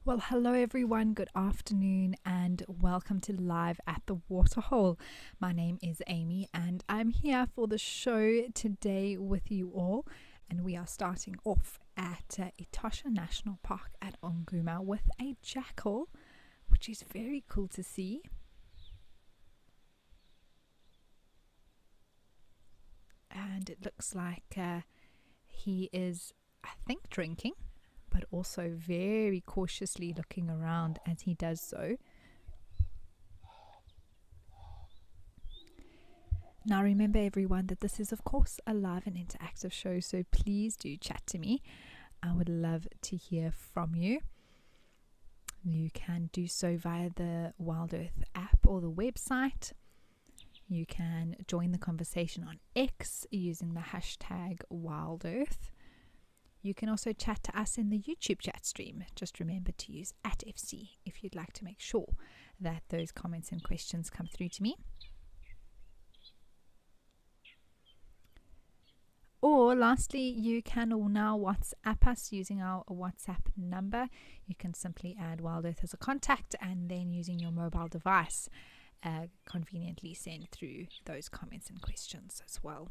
Well, hello everyone, good afternoon, and welcome to Live at the Waterhole. My name is Amy, and I'm here for the show today with you all. And we are starting off at Etosha National Park at Onguma with a jackal, which is very cool to see. And it looks like he is, I think, drinking, but also very cautiously looking around as he does so. Now remember everyone that this is of course a live and interactive show, so please do chat to me. I would love to hear from you. You can do so via the Wild Earth app or the website. You can join the conversation on X using the hashtag WildEarth. You can also chat to us in the YouTube chat stream. Just remember to use @FC if you'd like to make sure that those comments and questions come through to me. Or lastly, you can now WhatsApp us using our WhatsApp number. You can simply add Wild Earth as a contact and then using your mobile device conveniently send through those comments and questions as well.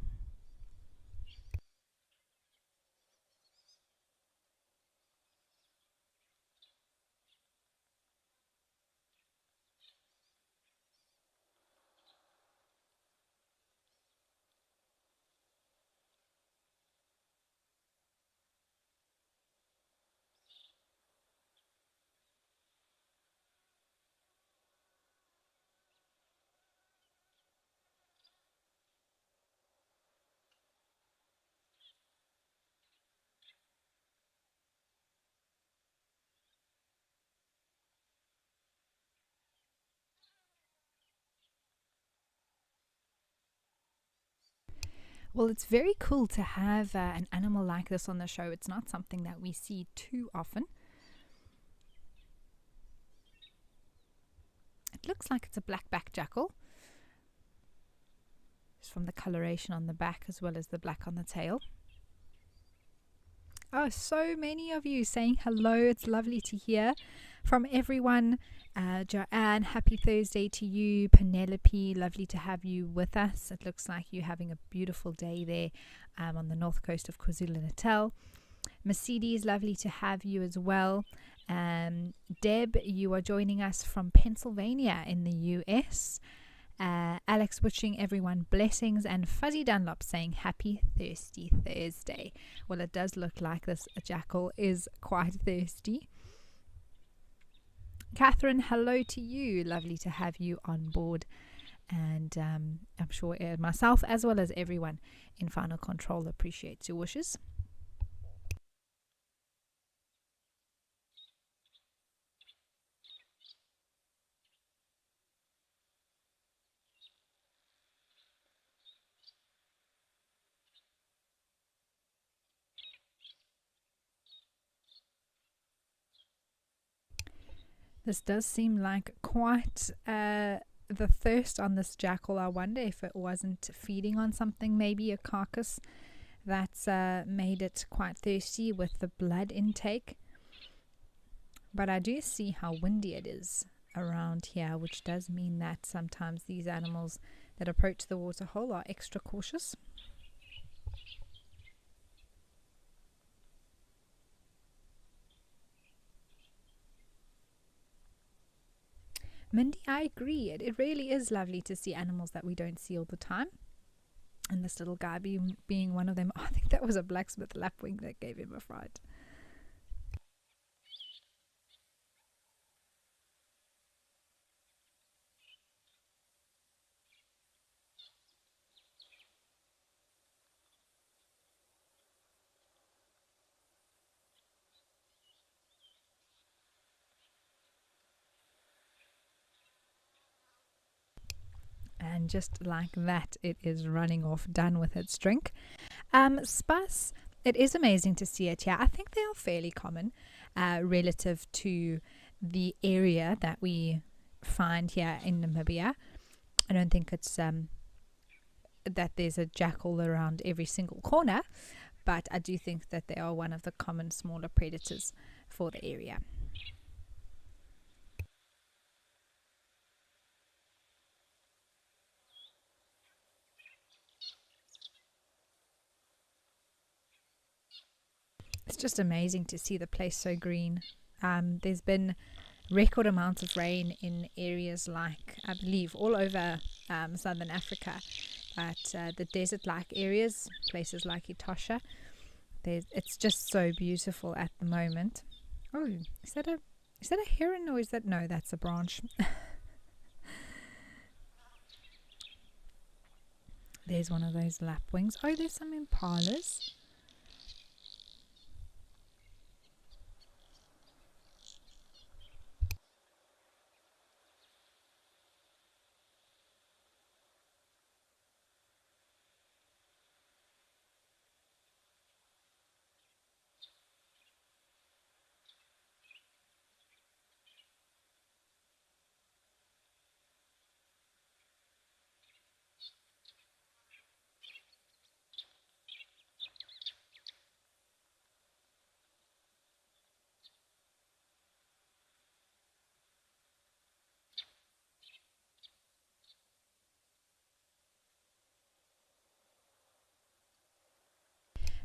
Well, it's very cool to have an animal like this on the show. It's not something that we see too often. It looks like it's a black-backed jackal, just from the coloration on the back as well as the black on the tail. Oh, so many of you saying hello. It's lovely to hear from everyone. Joanne, happy Thursday to you. Penelope, lovely to have you with us. It looks like you're having a beautiful day there on the north coast of KwaZulu-Natal. Mercedes, lovely to have you as well. Deb, you are joining us from Pennsylvania in the US. Alex wishing everyone blessings, and Fuzzy Dunlop saying happy thirsty Thursday. Well, it does look like this jackal is quite thirsty. Catherine, hello to you. Lovely to have you on board. And I'm sure myself as well as everyone in Final Control appreciates your wishes. This does seem like quite the thirst on this jackal. I wonder if it wasn't feeding on something, maybe a carcass that's made it quite thirsty with the blood intake. But I do see how windy it is around here, which does mean that sometimes these animals that approach the waterhole are extra cautious. Mindy, I agree. It really is lovely to see animals that we don't see all the time. And this little guy being one of them. I think that was a blacksmith lapwing that gave him a fright. And just like that, it is running off, done with its drink. Spas, it is amazing to see it here. I think they are fairly common relative to the area that we find here in Namibia. I don't think it's that there's a jackal around every single corner, but I do think that they are one of the common smaller predators for the area. It's just amazing to see the place so green. There's been record amounts of rain in areas like, I believe, all over southern Africa, but the desert-like areas, places like Etosha, it's just so beautiful at the moment. Oh, is that a heron, or is that, no, that's a branch. There's one of those lapwings. Oh, there's some impalas.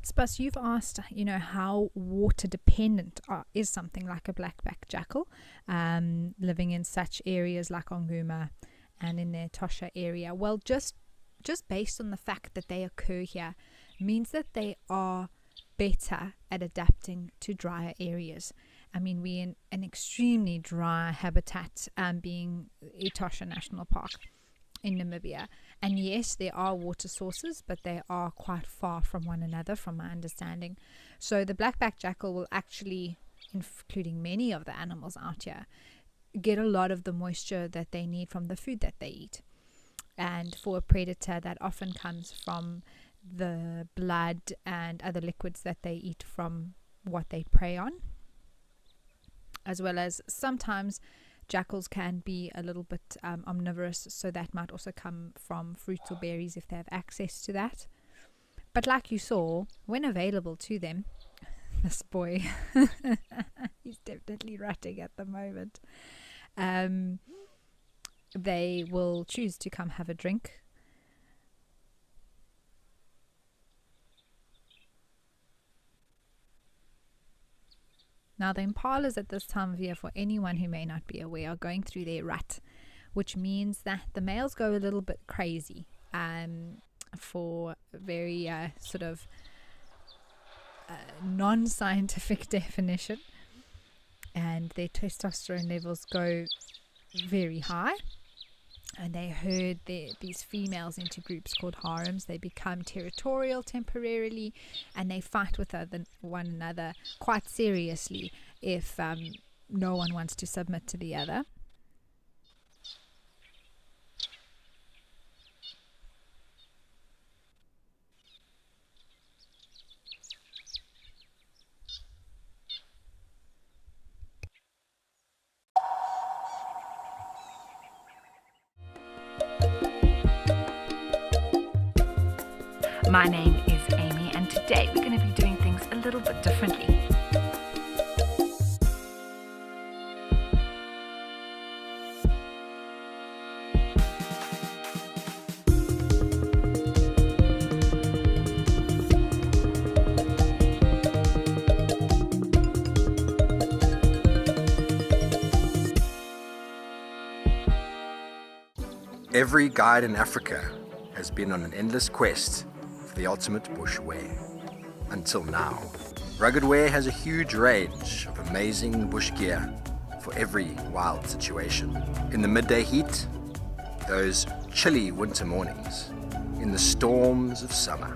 Spuss, you've asked, how water dependent is something like a blackback jackal, living in such areas like Onguma and in the Etosha area. Well, just based on the fact that they occur here means that they are better at adapting to drier areas. I mean, we're in an extremely dry habitat, being Etosha National Park in Namibia, and yes, there are water sources, but they are quite far from one another, from my understanding. So the blackback jackal will actually, including many of the animals out here, get a lot of the moisture that they need from the food that they eat. And for a predator, that often comes from the blood and other liquids that they eat from what they prey on, as well as sometimes jackals can be a little bit omnivorous, so that might also come from fruits or berries if they have access to that. But like you saw, when available to them, this boy, he's definitely rutting at the moment, they will choose to come have a drink. Now, the impalas at this time of year, for anyone who may not be aware, are going through their rut, which means that the males go a little bit crazy, for very sort of non-scientific definition, and their testosterone levels go very high, and they herd these females into groups called harems. They become territorial temporarily, and they fight with one another quite seriously if no one wants to submit to the other. My name is Amy, and today we're going to be doing things a little bit differently. Every guide in Africa has been on an endless quest for the ultimate bush wear. Until now, Rugged Wear has a huge range of amazing bush gear for every wild situation. In the midday heat, those chilly winter mornings, in the storms of summer.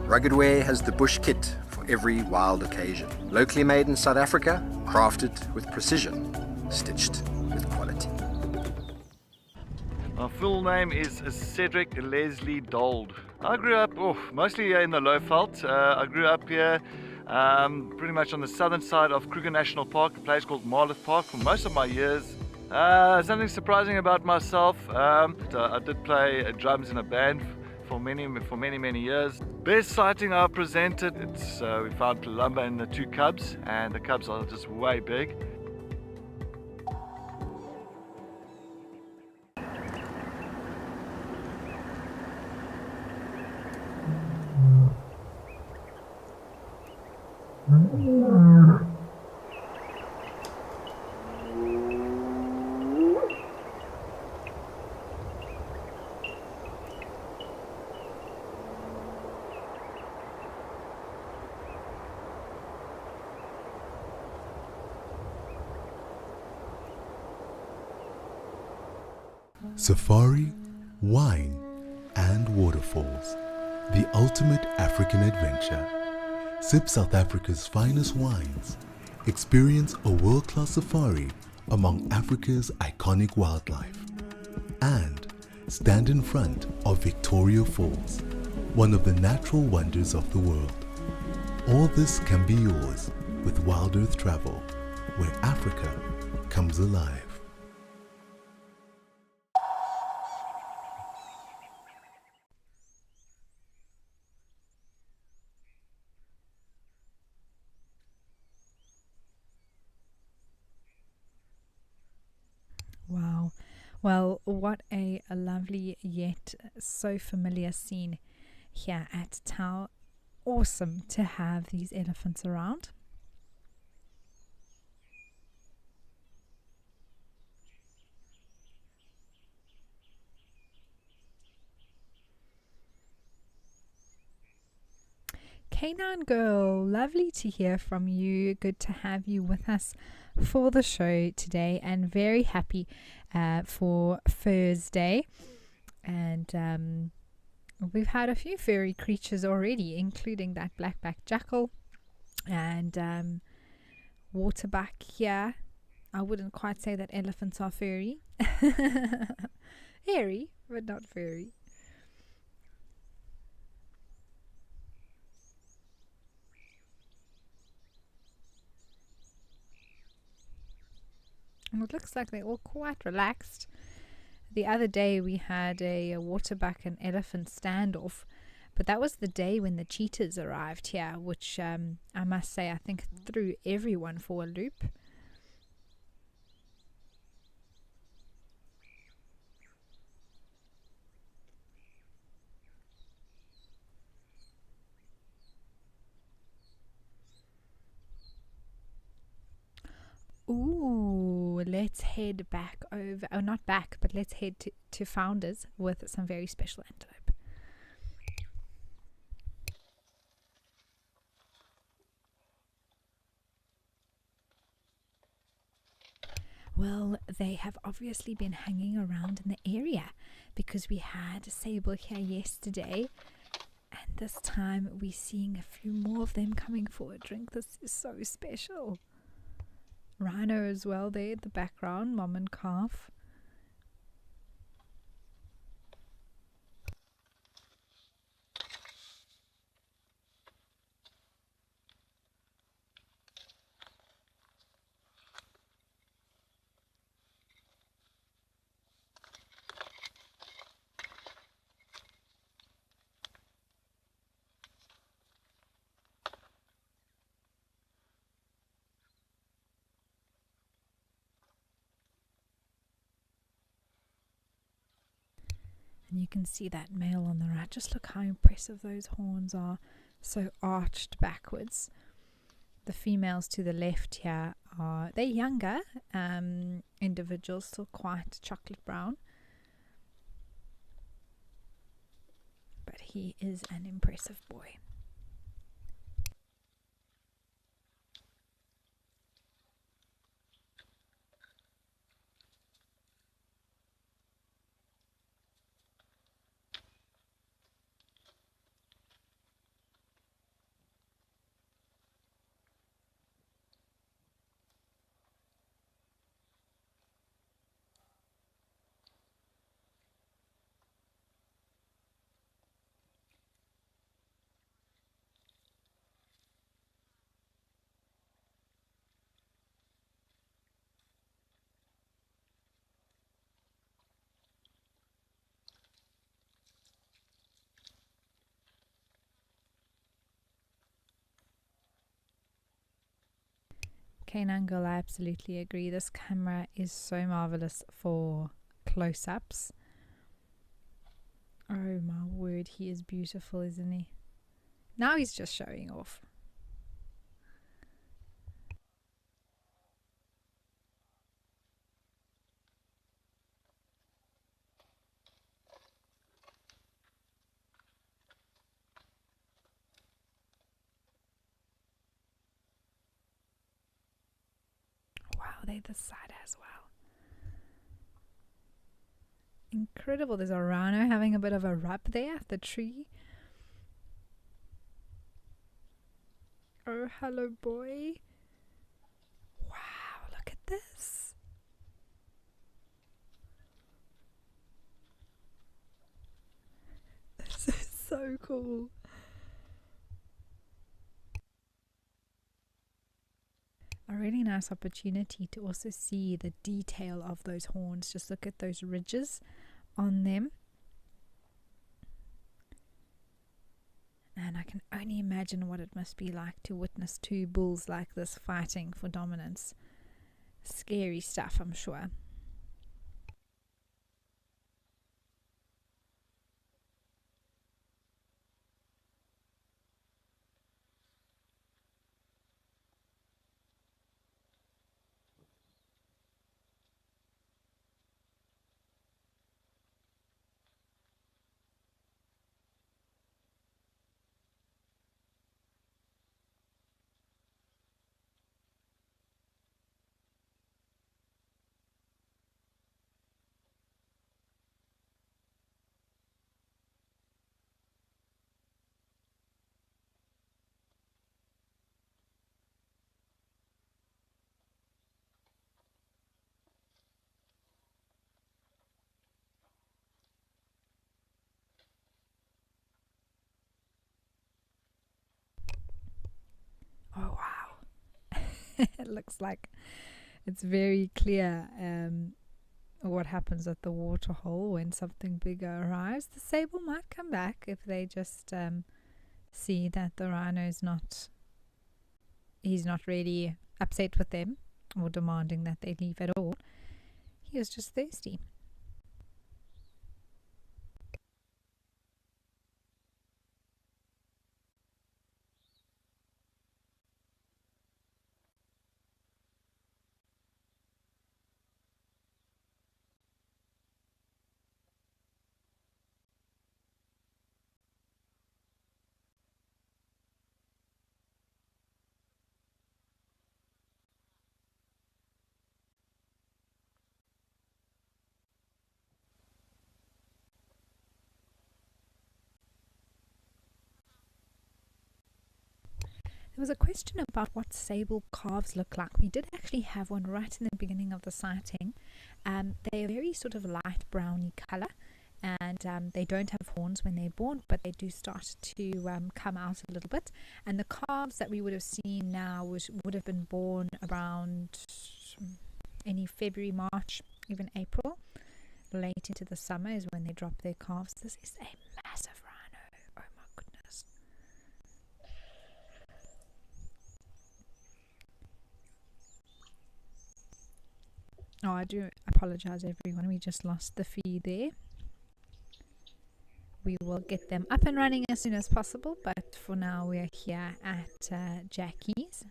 Rugged Wear has the bush kit for every wild occasion. Locally made in South Africa, crafted with precision, stitched with quality. My full name is Cedric Leslie Dold. I grew up mostly in the Lowveld. I grew up here pretty much on the southern side of Kruger National Park, a place called Marloth Park, for most of my years. Something surprising about myself, I did play drums in a band for many years. Best sighting I presented, we found Palumba in the two cubs, and the cubs are just way big. Safari, wine, and waterfalls. The ultimate African adventure. Sip South Africa's finest wines. Experience a world-class safari among Africa's iconic wildlife. And stand in front of Victoria Falls, one of the natural wonders of the world. All this can be yours with Wild Earth Travel, where Africa comes alive. Wow. Well, what a lovely yet so familiar scene here at Tau. Awesome to have these elephants around. Canine Girl, lovely to hear from you. Good to have you with us for the show today, and very happy for Thursday. And we've had a few furry creatures already, including that blackback jackal and waterback here. I wouldn't quite say that elephants are furry. Hairy, but not furry. And it looks like they're all quite relaxed. The other day we had a waterbuck and elephant standoff, but that was the day when the cheetahs arrived here, which I must say I think threw everyone for a loop. Ooh, let's head back over, oh not back, but let's head to Founders with some very special antelope. Well, they have obviously been hanging around in the area because we had a sable here yesterday, and this time we're seeing a few more of them coming for a drink. This is so special. Rhino as well there in the background, mom and calf. And you can see that male on the right. Just look how impressive those horns are, so arched backwards. The females to the left here they're younger individuals, still quite chocolate brown. But he is an impressive boy. Canine Girl, I absolutely agree. This camera is so marvelous for close-ups. Oh my word, he is beautiful, isn't he? Now he's just showing off. they this side as well. Incredible. There's a rhino having a bit of a rub there at the tree. Oh, hello, boy. Wow, look at this. This is so cool. A really nice opportunity to also see the detail of those horns. Just look at those ridges on them. And I can only imagine what it must be like to witness two bulls like this fighting for dominance. Scary stuff, I'm sure. Oh wow. It looks like it's very clear what happens at the waterhole when something bigger arrives. The sable might come back if they just see that the rhino's he's not really upset with them or demanding that they leave at all. He is just thirsty. There was a question about what sable calves look like. We did actually have one right in the beginning of the sighting. They are very sort of light browny colour, and they don't have horns when they're born, but they do start to come out a little bit. And the calves that we would have seen now would have been born around any February, March, even April. Late into the summer is when they drop their calves. This is a massive rhino. Oh my goodness. Oh, I do apologize, everyone. We just lost the feed there. We will get them up and running as soon as possible, but for now we are here at Jackie's.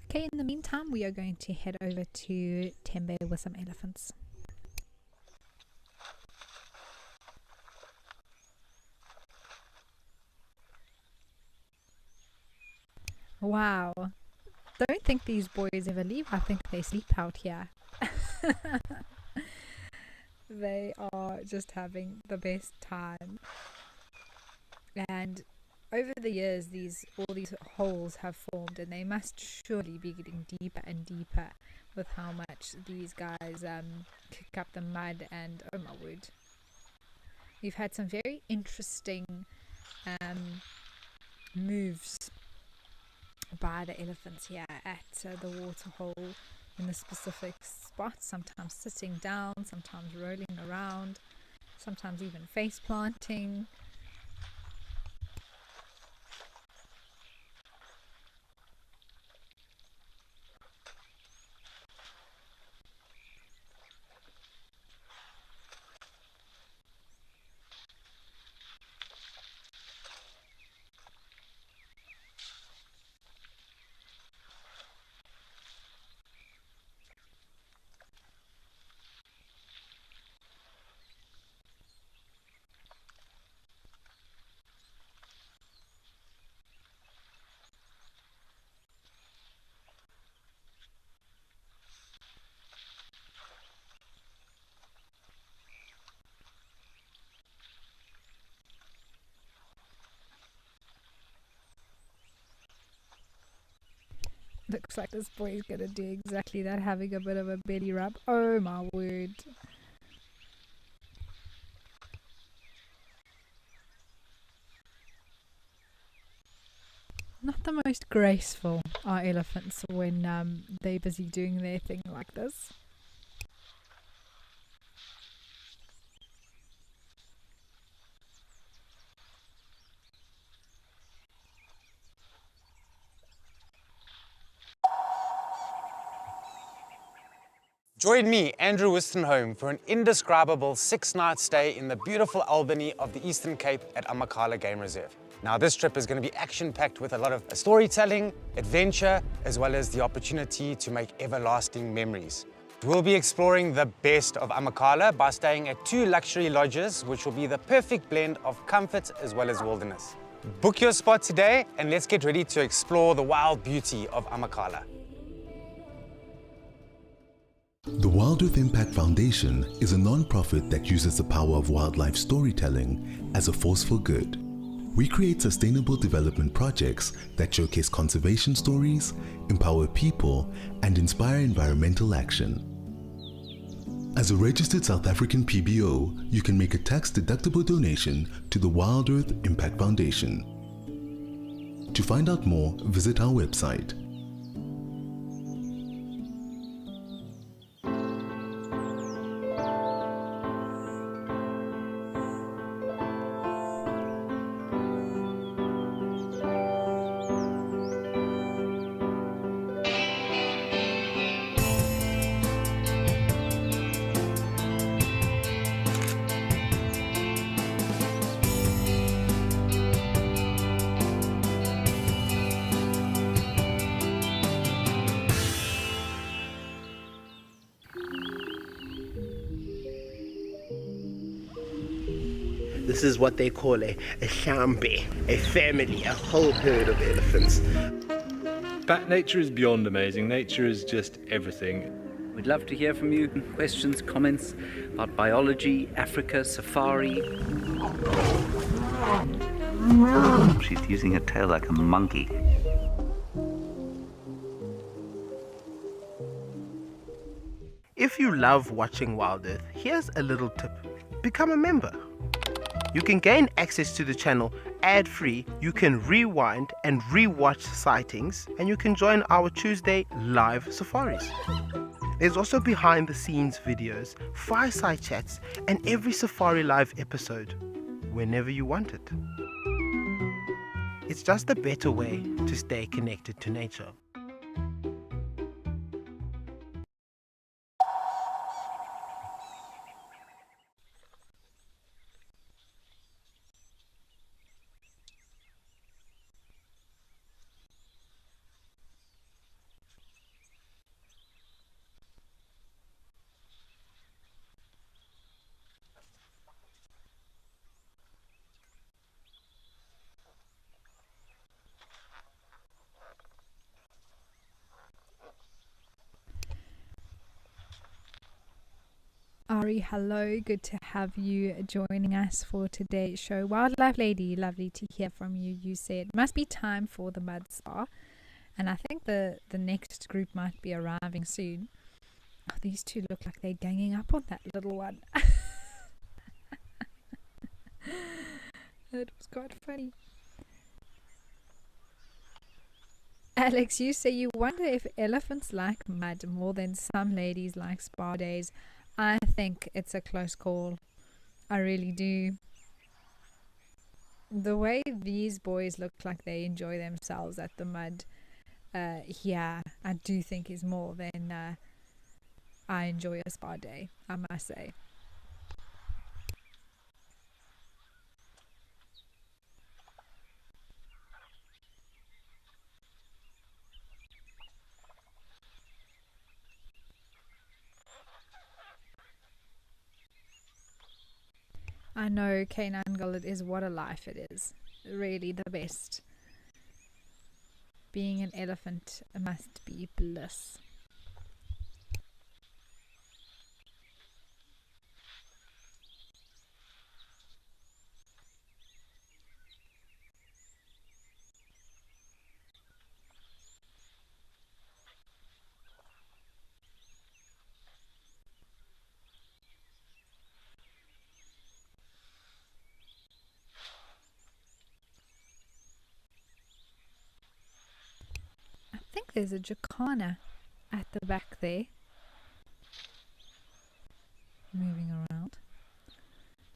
Okay, in the meantime, we are going to head over to Tembe with some elephants. Wow. Don't think these boys ever leave. I think they sleep out here. They are just having the best time. And over the years, all these holes have formed, and they must surely be getting deeper and deeper with how much these guys kick up the mud. And oh my word, we've had some very interesting moves by the elephants here at the waterhole in the specific spots, sometimes sitting down, sometimes rolling around, sometimes even face planting. Looks like this boy is going to do exactly that, having a bit of a belly rub. Oh my word. Not the most graceful are elephants when they're busy doing their thing like this. Join me, Andrew Wistenholm, for an indescribable 6-night stay in the beautiful Albany of the Eastern Cape at Amakhala Game Reserve. Now, this trip is going to be action-packed with a lot of storytelling, adventure, as well as the opportunity to make everlasting memories. We'll be exploring the best of Amakhala by staying at 2 luxury lodges, which will be the perfect blend of comfort as well as wilderness. Book your spot today and let's get ready to explore the wild beauty of Amakhala. The Wild Earth Impact Foundation is a non-profit that uses the power of wildlife storytelling as a force for good. We create sustainable development projects that showcase conservation stories, empower people, and inspire environmental action. As a registered South African PBO, you can make a tax-deductible donation to the Wild Earth Impact Foundation. To find out more, visit our website. This is what they call a shambe, a family, a whole herd of elephants. But nature is beyond amazing. Nature is just everything. We'd love to hear from you. Questions, comments about biology, Africa, safari. She's using her tail like a monkey. If you love watching Wild Earth, here's a little tip. Become a member. You can gain access to the channel ad-free, you can rewind and re-watch sightings, and you can join our Tuesday live safaris. There's also behind the scenes videos, fireside chats, and every Safari Live episode, whenever you want it. It's just a better way to stay connected to nature. Ari, hello. Good to have you joining us for today's show. Wildlife Lady, lovely to hear from you. You said must be time for the mud spa, and I think the next group might be arriving soon. Oh, these two look like they're ganging up on that little one. It was quite funny. Alex, you say you wonder if elephants like mud more than some ladies like spa days. I think it's a close call. I really do. The way these boys look like they enjoy themselves at the mud, yeah, I do think is more than I enjoy a spa day, I must say. I know, Canine Girl, it is what a life it is. Really the best. Being an elephant must be bliss. there's a jacana at the back there, moving around.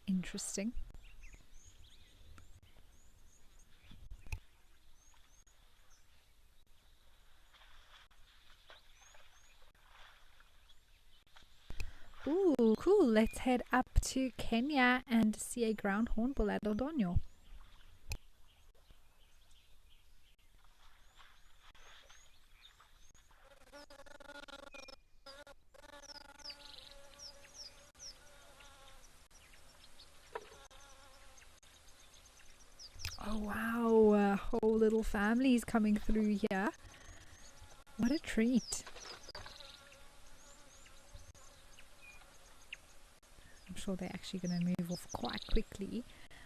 Interesting. Ooh, cool. Let's head up to Kenya and see a ground hornbill at Eldonyo. Oh wow, a whole little family is coming through here. What a treat. I'm sure they're actually going to move off quite quickly,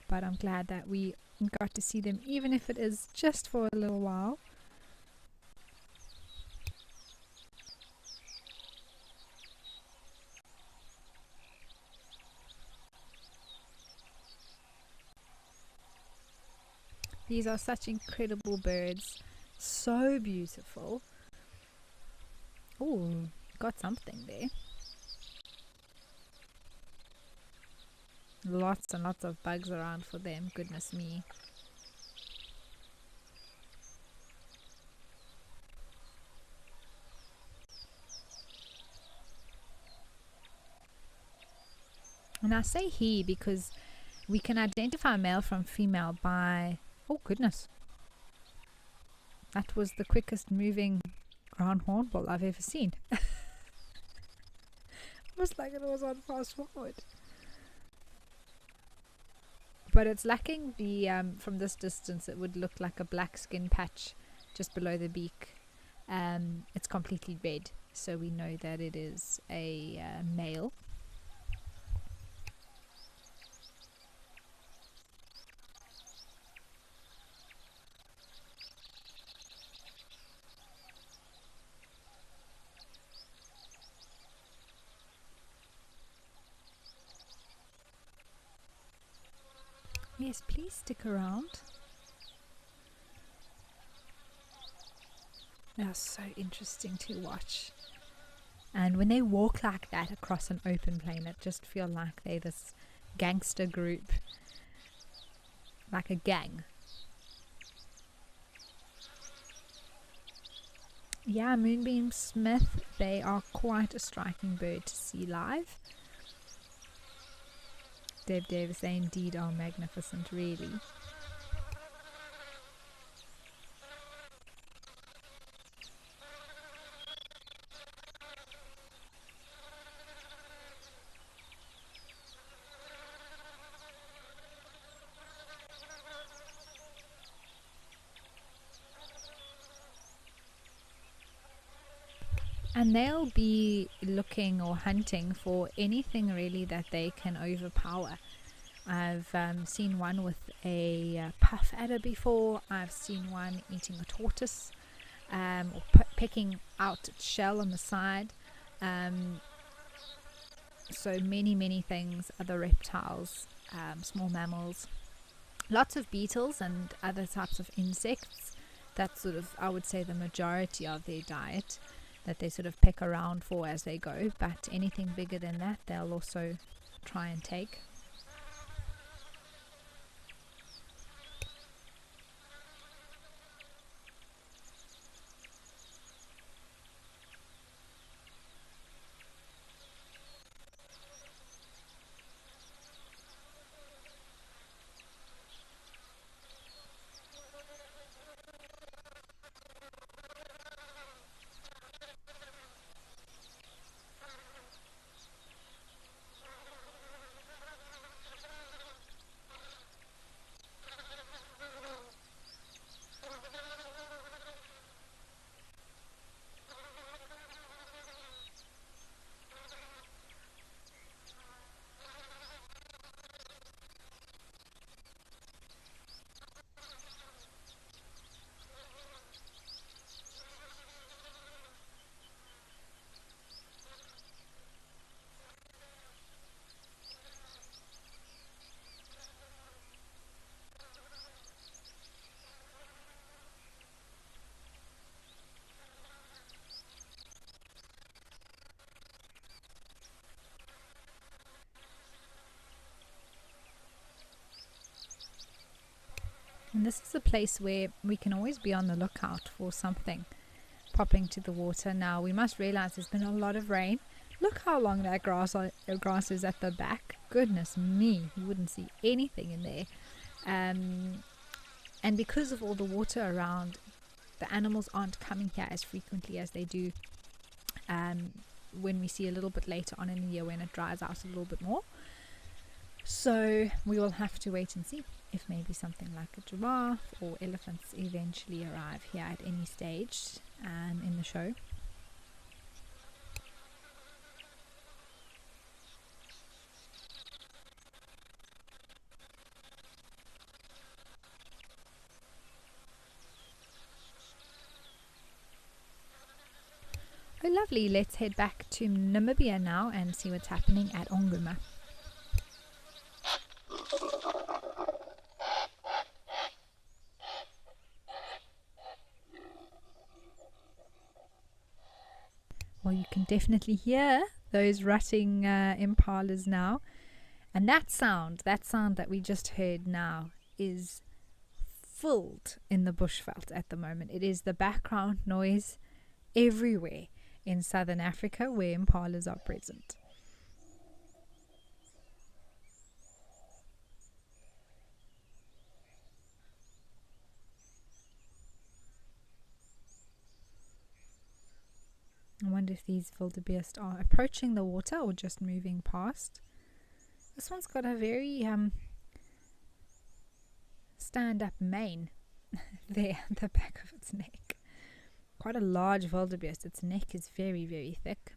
but I'm glad that we got to see them, even if it is just for a little while. These are such incredible birds, so beautiful. Oh, got something there. Lots and lots of bugs around for them, goodness me. And I say he because we can identify male from female by, oh goodness, that was the quickest moving ground hornbill I've ever seen. Almost like it was on fast forward. But it's lacking the, from this distance it would look like a black skin patch just below the beak. It's completely red, so we know that it is a male. Yes, please stick around. They are so interesting to watch. And when they walk like that across an open plain, it just feels like they're this gangster group. Like a gang. Yeah, Moonbeam Smith, they are quite a striking bird to see live. Dave Davis, they indeed are magnificent, really. And they'll be looking or hunting for anything really that they can overpower. I've seen one with a puff adder before. I've seen one eating a tortoise, or pecking out its shell on the side. So many things, other reptiles, small mammals, lots of beetles and other types of insects. That's sort of, I would say, the majority of their diet that they sort of peck around for as they go, but anything bigger than that they'll also try and take. And this is a place where we can always be on the lookout for something popping to the water. Now we must realize there's been a lot of rain. Look how long that grass is at the back. Goodness me, you wouldn't see anything in there. And because of all the water around, the animals aren't coming here as frequently as they do when we see a little bit later on in the year when it dries out a little bit more. So we will have to wait and see if maybe something like a giraffe or elephants eventually arrive here at any stage in the show. Oh, lovely. Let's head back to Namibia now and see what's happening at Onguma. Well, you can definitely hear those rutting impalas now. And that sound that we just heard now is filled in the bushveld at the moment. It is the background noise everywhere in southern Africa where impalas are present. I wonder if these wildebeest are approaching the water or just moving past. This one's got a very stand-up mane there at the back of its neck. Quite a large wildebeest. Its neck is very, very thick.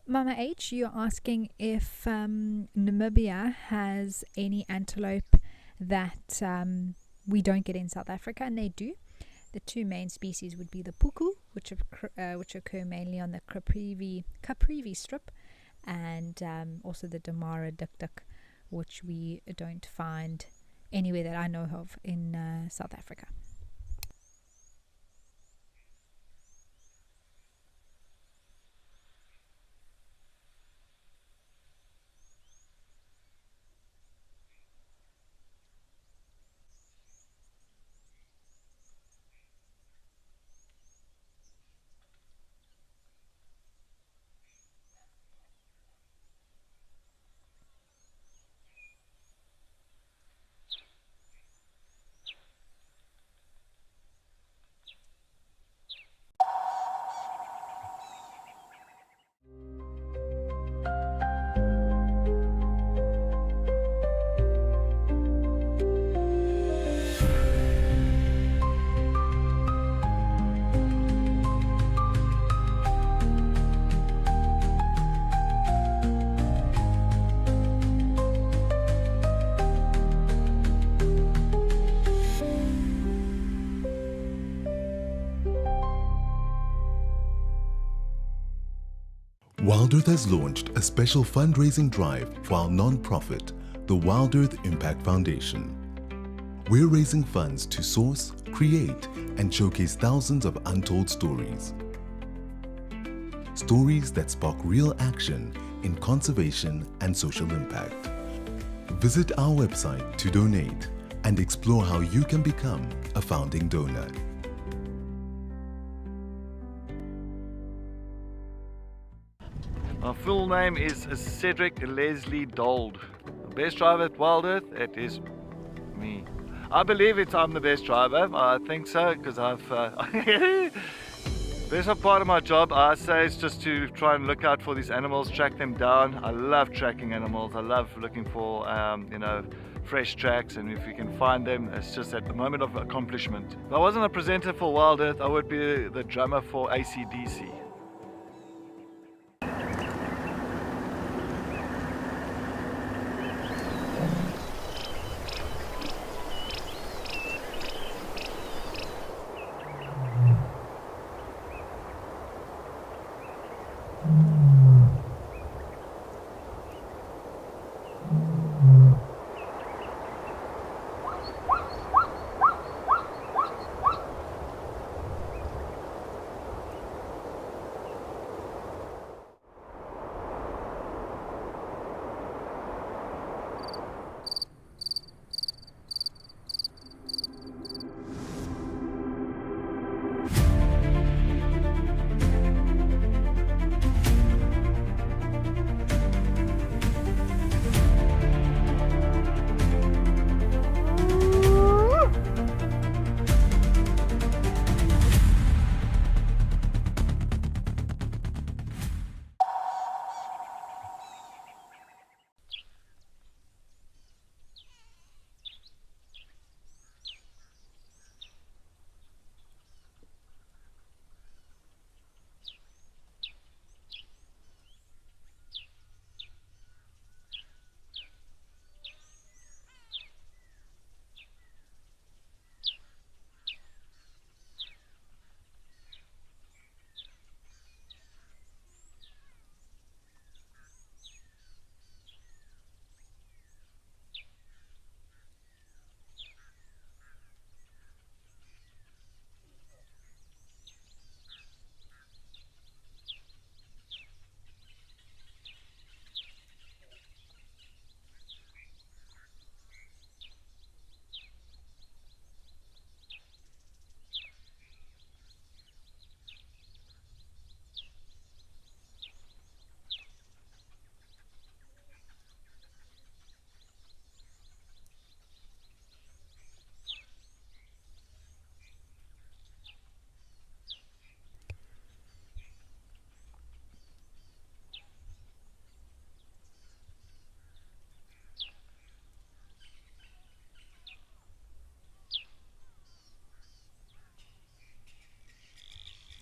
Mama H, you're asking if Namibia has any antelope that we don't get in South Africa, and they do. The two main species would be the puku, which occur mainly on the Caprivi strip, and also the Damara duk, which we don't find anywhere that I know of in South Africa. Wild Earth has launched a special fundraising drive for our non-profit, the Wild Earth Impact Foundation. We're raising funds to source, create, and showcase thousands of untold stories. Stories that spark real action in conservation and social impact. Visit our website to donate and explore how you can become a founding donor. My full name is Cedric Leslie Dold. The best driver at Wild Earth, it is me. I believe I'm the best driver. I think so, because I've... best part of my job, I say, is just to try and look out for these animals, track them down. I love tracking animals. I love looking for, fresh tracks, and if you can find them, it's just at the moment of accomplishment. If I wasn't a presenter for Wild Earth, I would be the drummer for AC/DC.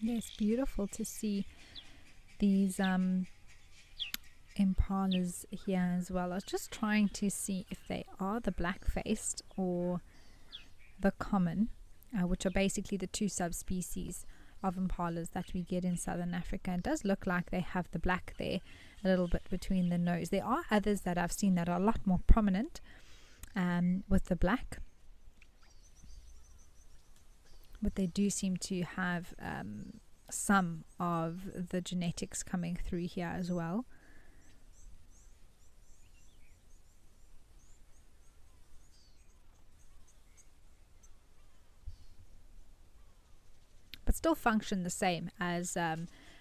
Yes, beautiful to see these impalas here as well. I was just trying to see if they are the black-faced or the common, which are basically the two subspecies of impalas that we get in southern Africa. It does look like they have the black there a little bit between the nose. There are others that I've seen that are a lot more prominent with the black, but they do seem to have some of the genetics coming through here as well. But still function the same as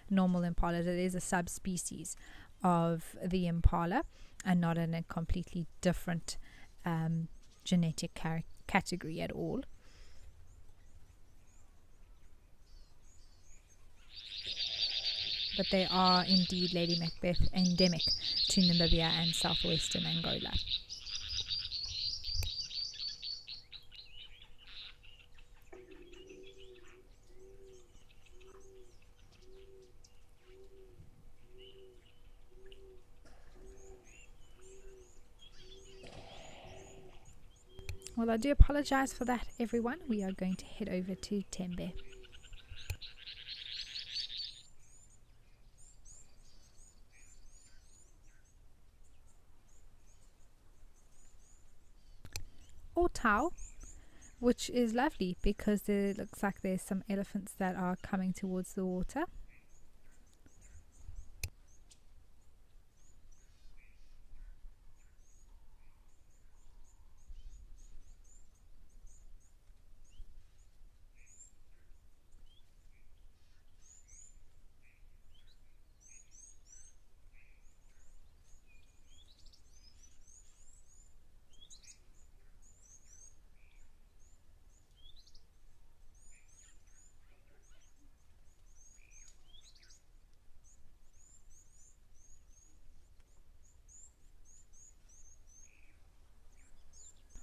normal impala. It is a subspecies of the impala and not in a completely different genetic category at all. But they are indeed, Lady Macbeth, endemic to Namibia and southwestern Angola. Well, I do apologize for that, everyone. We are going to head over to Tembe. Or Tau, which is lovely because it looks like there's some elephants that are coming towards the water.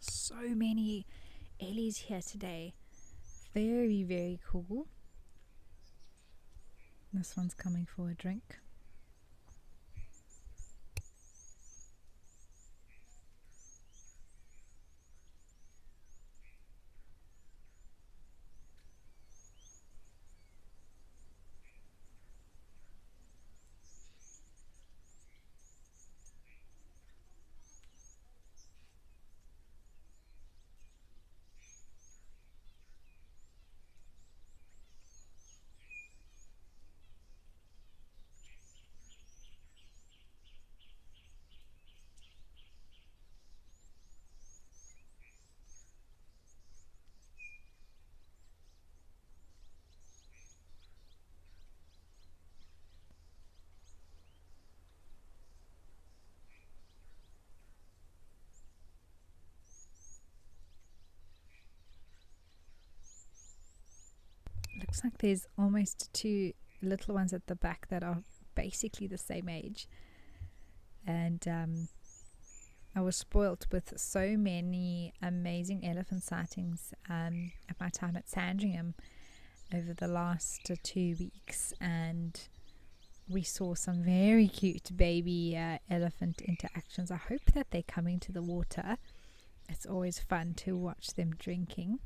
So many Ellies here today. Very, very cool. This one's coming for a drink. Looks like there's almost two little ones at the back that are basically the same age. And I was spoilt with so many amazing elephant sightings at my time at Sandringham over the last 2 weeks, and we saw some very cute baby elephant interactions. I hope that they're coming to the water. It's always fun to watch them drinking.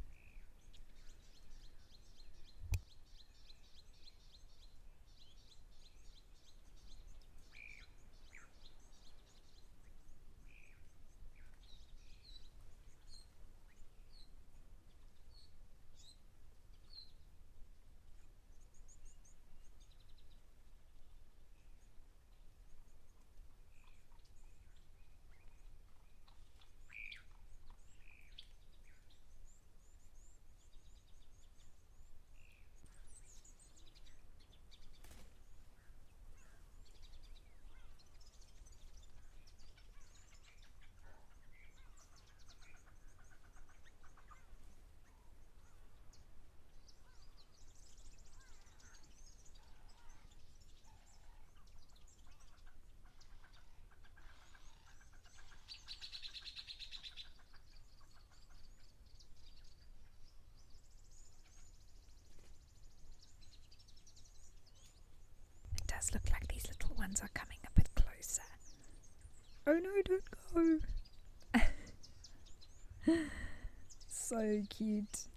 ones are coming a bit closer. Oh no, don't go. So cute.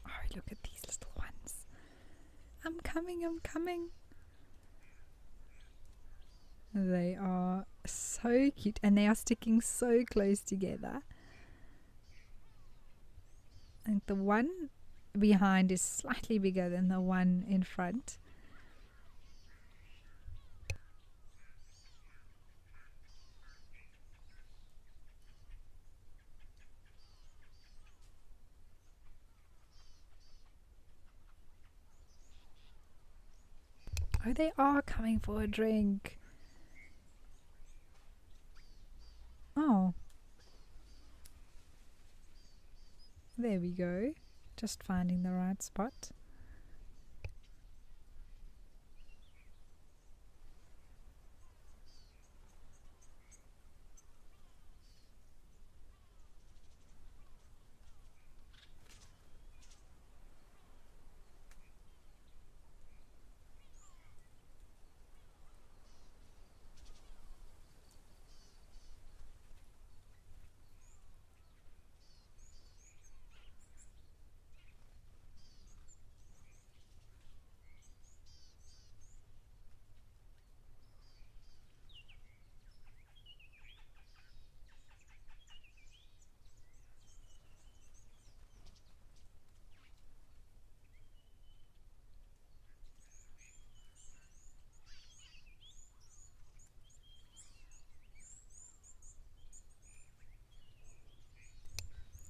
Oh, look at these little ones. I'm coming, I'm coming. They are so cute and they are sticking so close together. And the one behind is slightly bigger than the one in front. Oh, they are coming for a drink. Oh. There we go. Just finding the right spot.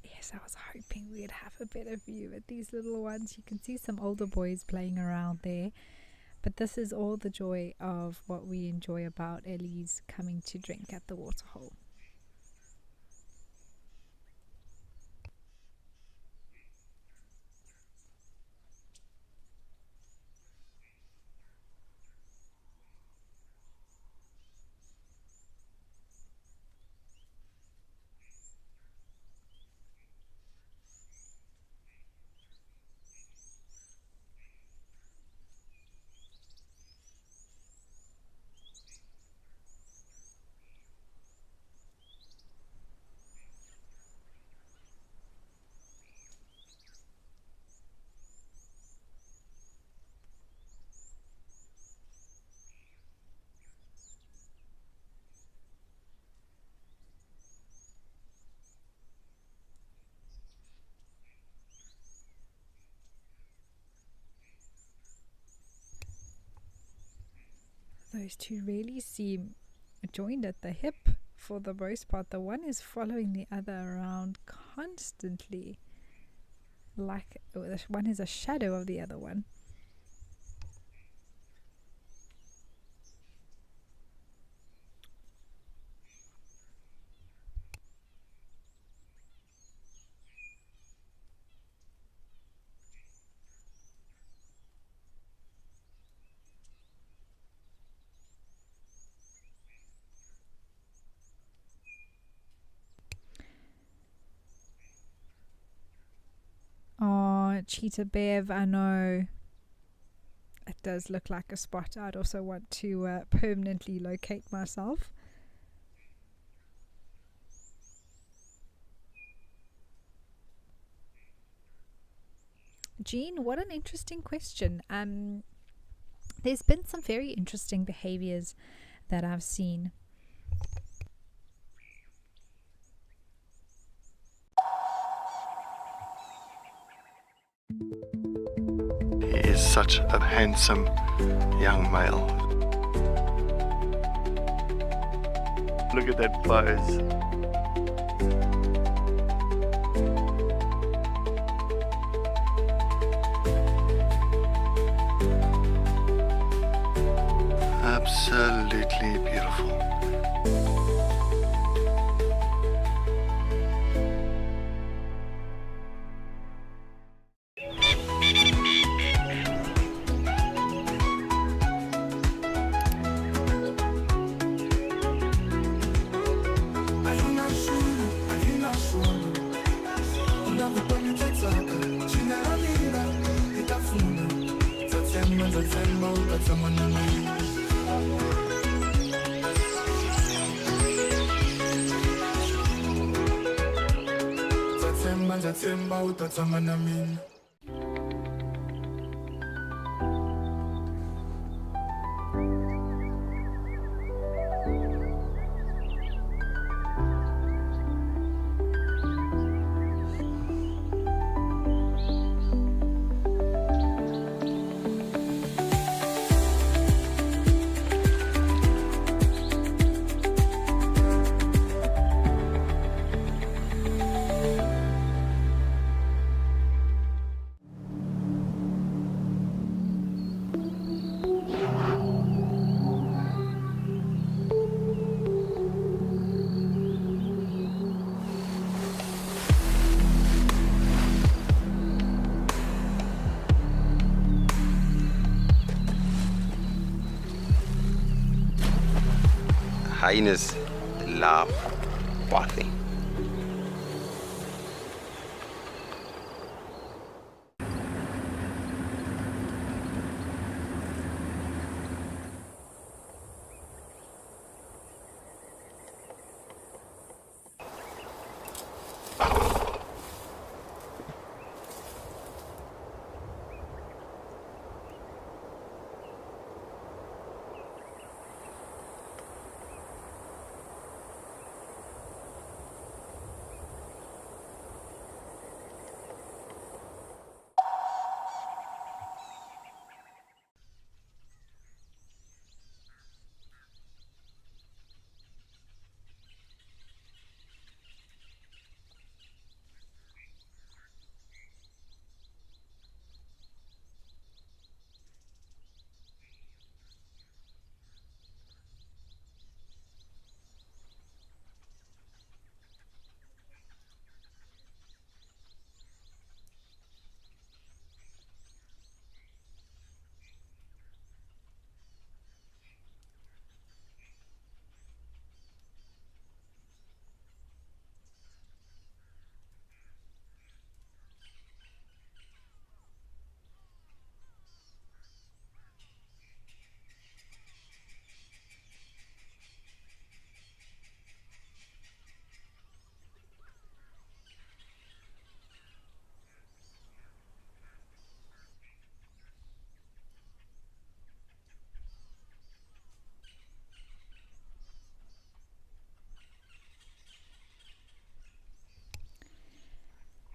Yes, I was hoping we'd have a better view at these little ones. You can see some older boys playing around there. But this is all the joy of what we enjoy about Ellie's coming to drink at the waterhole. those two really seem joined at the hip for the most part. The one is following the other around constantly, like one is a shadow of the other one. Oh, Cheetah Bev, I know. It does look like a spot I'd also want to permanently locate myself. Jean, what an interesting question. There's been some very interesting behaviors that I've seen. He is such a handsome young male. Look at that pose. Absolutely beautiful. Hyenas love bathing.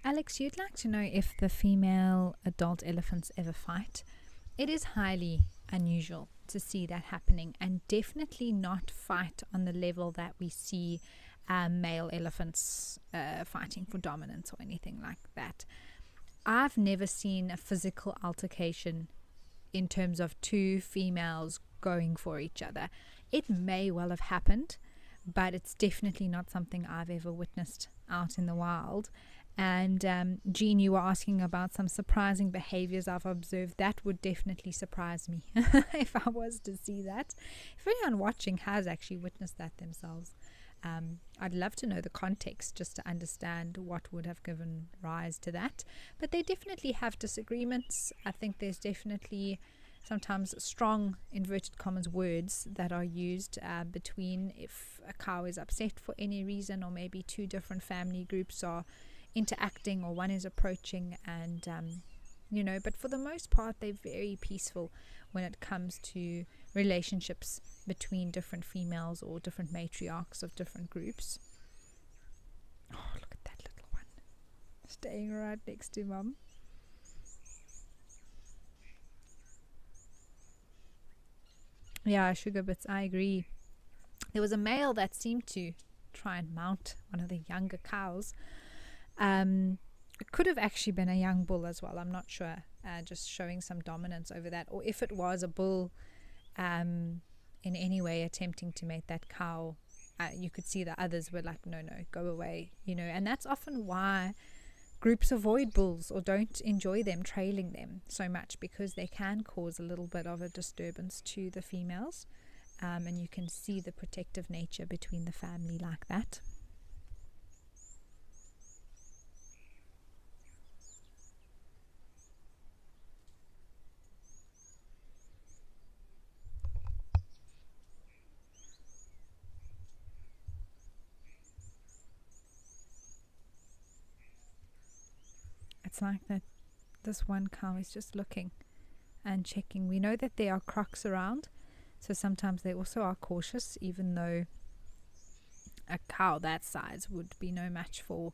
Alex, you'd like to know if the female adult elephants ever fight. It is highly unusual to see that happening, and definitely not fight on the level that we see male elephants fighting for dominance or anything like that. I've never seen a physical altercation in terms of two females going for each other. It may well have happened, but it's definitely not something I've ever witnessed out in the wild. And Jean, you were asking about some surprising behaviors I've observed. That would definitely surprise me if I was to see that. If anyone watching has actually witnessed that themselves, I'd love to know the context just to understand what would have given rise to that. But they definitely have disagreements. I think there's definitely sometimes strong, inverted commas, words that are used between if a cow is upset for any reason, or maybe two different family groups are interacting, or one is approaching, and but for the most part they're very peaceful when it comes to relationships between different females or different matriarchs of different groups. Oh, look at that little one staying right next to mum. Yeah, sugar bits, I agree. There was a male that seemed to try and mount one of the younger cows. It could have actually been a young bull as well, I'm not sure, just showing some dominance over that, or if it was a bull in any way attempting to mate that cow, you could see the others were like, no, go away, and that's often why groups avoid bulls or don't enjoy them trailing them so much, because they can cause a little bit of a disturbance to the females, and you can see the protective nature between the family like that. It's like that this one cow is just looking and checking. We know that there are crocs around, so sometimes they also are cautious, even though a cow that size would be no match for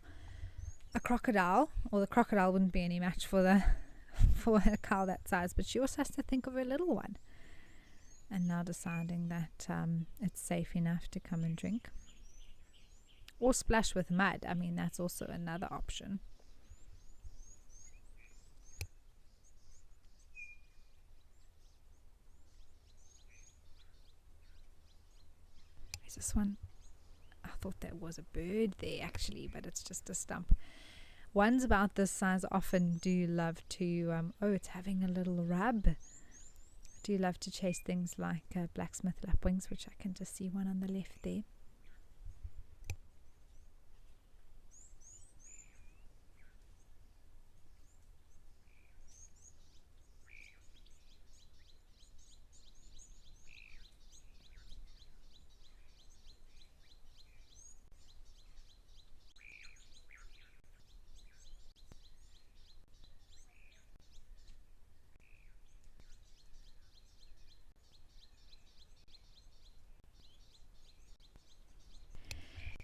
a crocodile, or the crocodile wouldn't be any match for a cow that size, but she also has to think of her little one, and now deciding that it's safe enough to come and drink or splash with mud. I mean, that's also another option. This one, I thought that was a bird there actually, but it's just a stump. Ones about this size often do love to it's having a little rub. Do love to chase things like blacksmith lapwings, which I can just see one on the left there.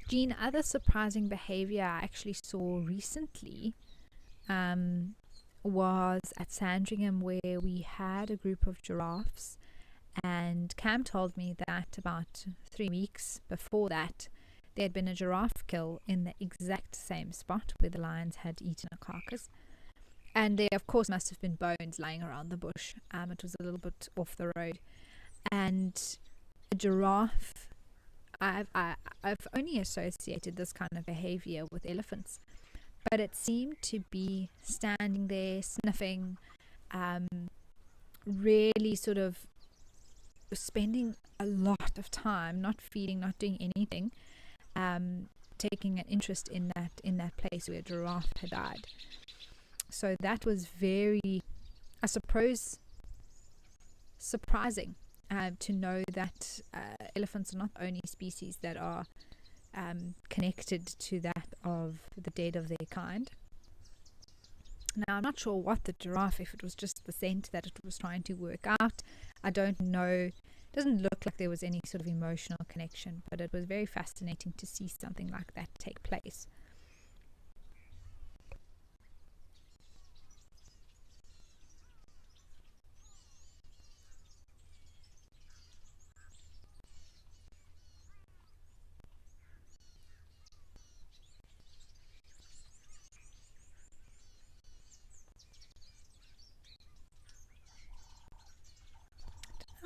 Jean, other surprising behavior I actually saw recently was at Sandringham, where we had a group of giraffes, and Cam told me that about 3 weeks before that there had been a giraffe kill in the exact same spot where the lions had eaten a carcass, and there of course must have been bones lying around the bush. It was a little bit off the road, and a giraffe, I've only associated this kind of behavior with elephants, but it seemed to be standing there sniffing, really sort of spending a lot of time not feeding, not doing anything, taking an interest in that place where a giraffe had died. So that was very, I suppose, surprising. To know that elephants are not the only species that are connected to that of the dead of their kind. Now, I'm not sure what the giraffe, if it was just the scent that it was trying to work out, I don't know. It doesn't look like there was any sort of emotional connection, but it was very fascinating to see something like that take place.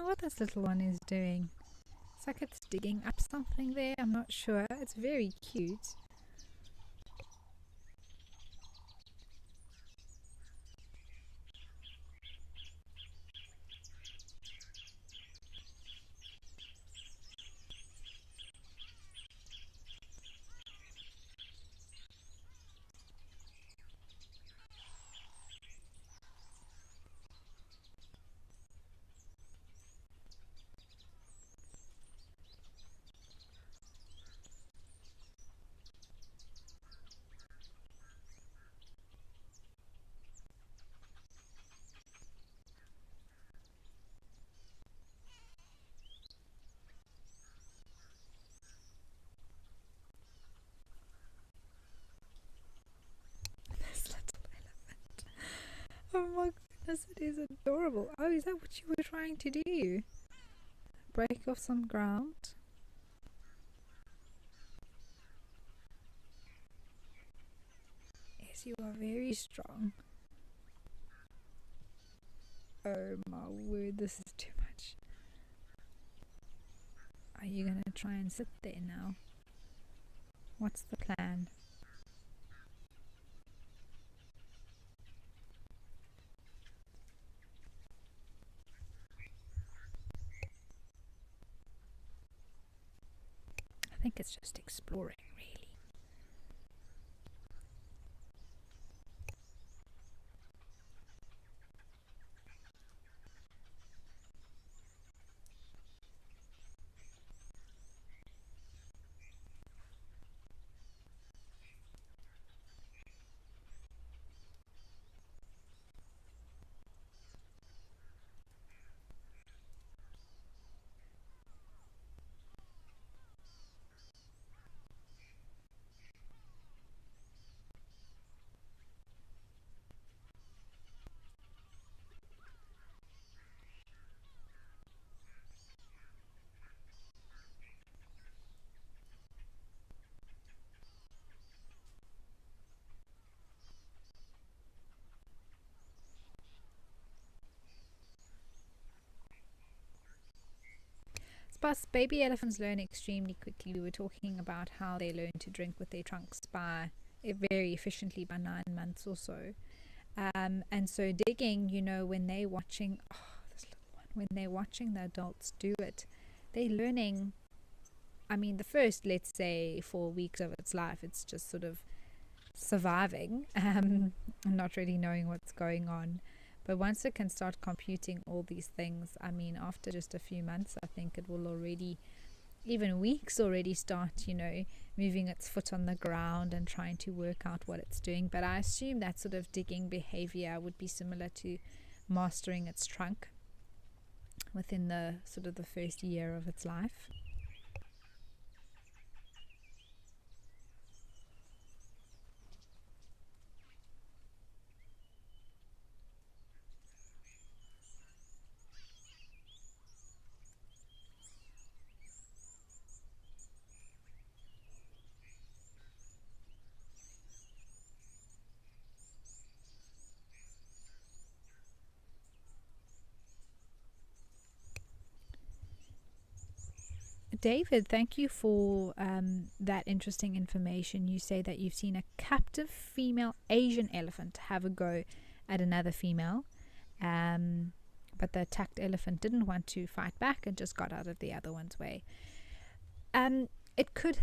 know what this little one is doing. It's like it's digging up something there. I'm not sure. It's very cute. This little elephant. Oh my goodness, it is adorable. Oh, is that what you were trying to do? Break off some ground? Yes, you are very strong. Oh my word, this is too much. Are you gonna try and sit there now? What's the plan? I think it's just exploring, really. Plus, baby elephants learn extremely quickly. We were talking about how they learn to drink with their trunks very efficiently by 9 months or so. And so digging, when they're watching, this little one, when they're watching the adults do it, they're learning. I mean, the first, let's say, 4 weeks of its life, it's just sort of surviving, and not really knowing what's going on. But once it can start computing all these things, I mean, after just a few months, I think it will already, even weeks already, start, moving its foot on the ground and trying to work out what it's doing. But I assume that sort of digging behavior would be similar to mastering its trunk within the sort of the first year of its life. David, thank you for that interesting information. You say that you've seen a captive female Asian elephant have a go at another female, but the attacked elephant didn't want to fight back and just got out of the other one's way.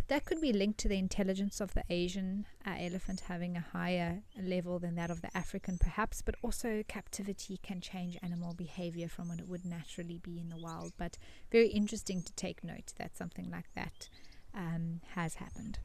That could be linked to the intelligence of the Asian elephant having a higher level than that of the African, perhaps, but also captivity can change animal behavior from what it would naturally be in the wild. But very interesting to take note that something like that has happened.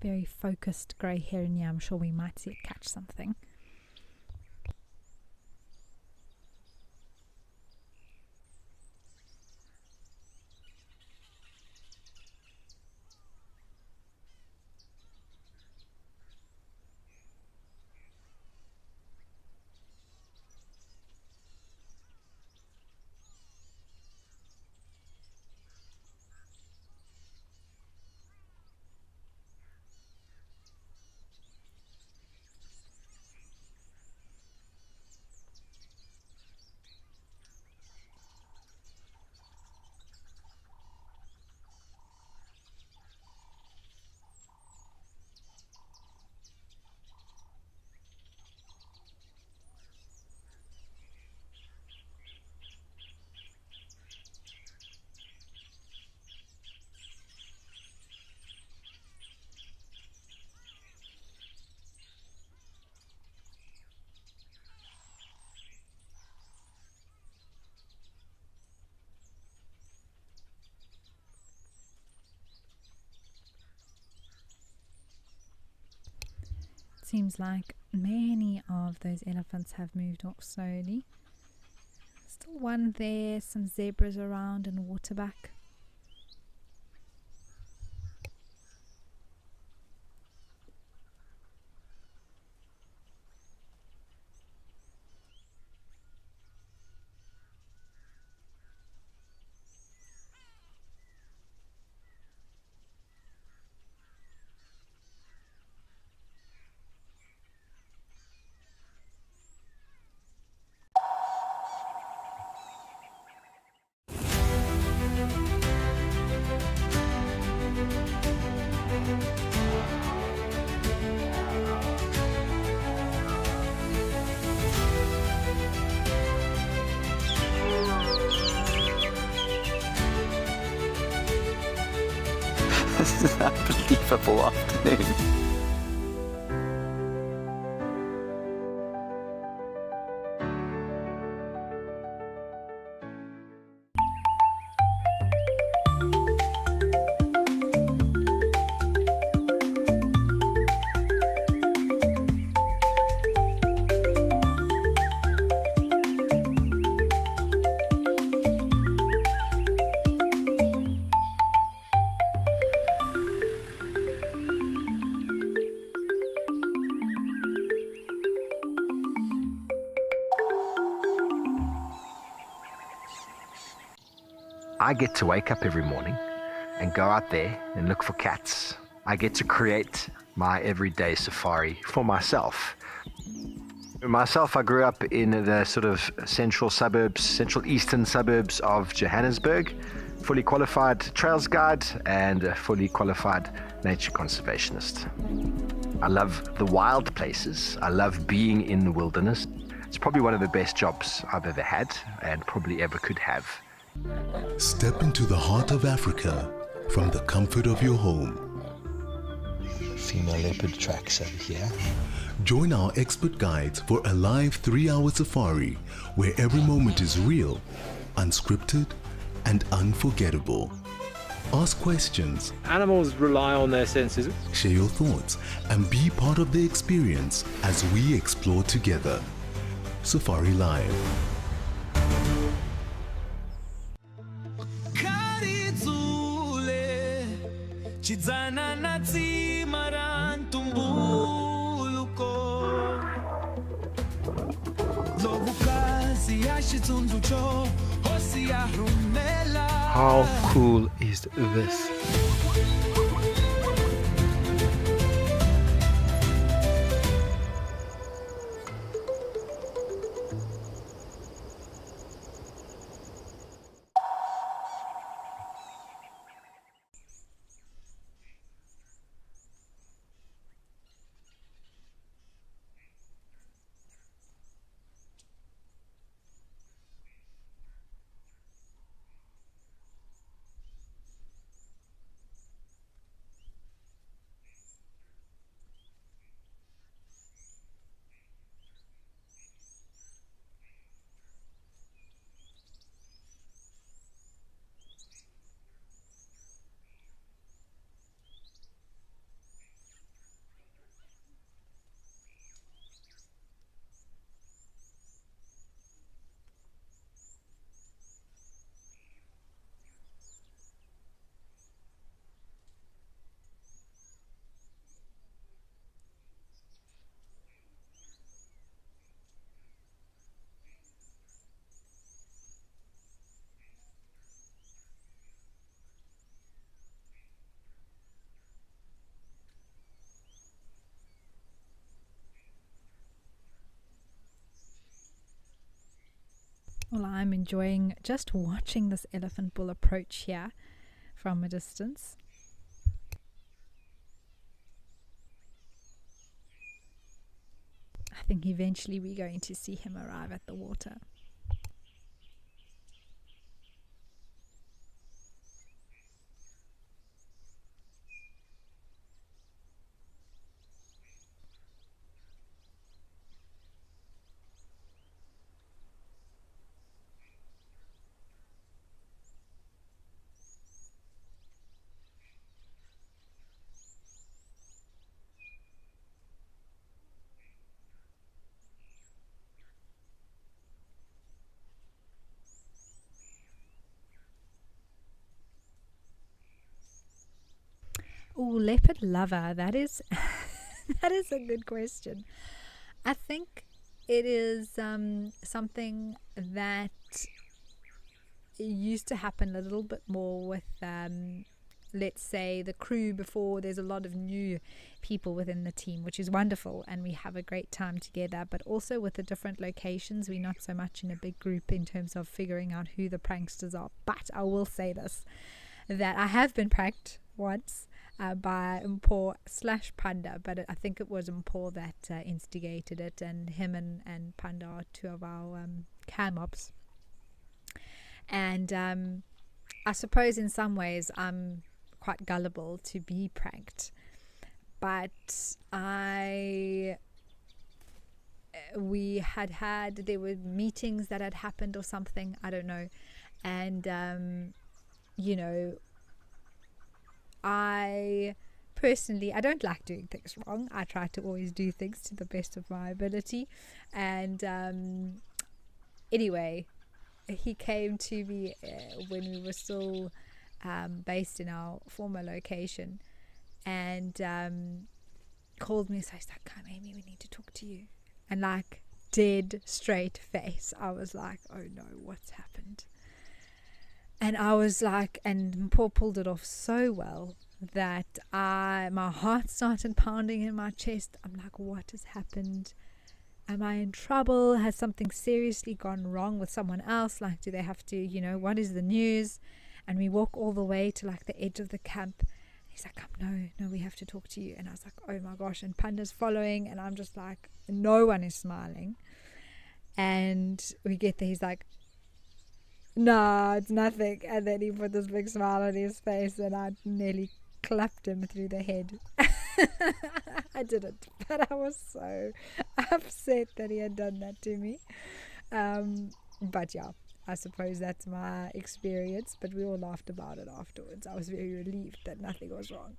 Very focused grey heron here. I'm sure we might see it catch something. Seems like many of those elephants have moved off slowly. Still one there, some zebras around and waterback. This is an unbelievable afternoon. I get to wake up every morning and go out there and look for cats. I get to create my everyday safari for myself. I grew up in the sort of central eastern suburbs of Johannesburg, fully qualified trails guide and a fully qualified nature conservationist. I love the wild places. I love being in the wilderness. It's probably one of the best jobs I've ever had and probably ever could have. Step into the heart of Africa from the comfort of your home. Female leopard tracks over here. Join our expert guides for a live 3-hour safari where every moment is real, unscripted, and unforgettable. Ask questions. Animals rely on their senses. Share your thoughts and be part of the experience as we explore together. Safari Live. How cool is this? Well, I'm enjoying just watching this elephant bull approach here from a distance. I think eventually we're going to see him arrive at the water. Oh, leopard lover, that is that is a good question. I think it is something that used to happen a little bit more with let's say the crew before. There's a lot of new people within the team, which is wonderful, and we have a great time together. But also with the different locations, we're not so much in a big group in terms of figuring out who the pranksters are. But I will say this, that I have been pranked once by Mpo/Panda, but I think it was Mpo that instigated it, and him and Panda are two of our cam ops. And I suppose in some ways I'm quite gullible to be pranked, but there were meetings that had happened or something, I don't know, and you know, I personally, I don't like doing things wrong. I try to always do things to the best of my ability. And anyway, he came to me when we were still based in our former location, and called me. So he's like, "Come, Amy, we need to talk to you." And like dead straight face, I was like, "Oh no, what's happened?" And I was like, and Paul pulled it off so well that my heart started pounding in my chest. I'm like, what has happened? Am I in trouble? Has something seriously gone wrong with someone else? Like, do they have to, what is the news? And we walk all the way to like the edge of the camp. He's like, no, we have to talk to you. And I was like, oh my gosh. And Panda's following, and I'm just like, no one is smiling. And we get there, he's like, "No, it's nothing." And then he put this big smile on his face, and I nearly clapped him through the head. I didn't, but I was so upset that he had done that to me. But yeah, I suppose that's my experience, but we all laughed about it afterwards. I was very relieved that nothing was wrong.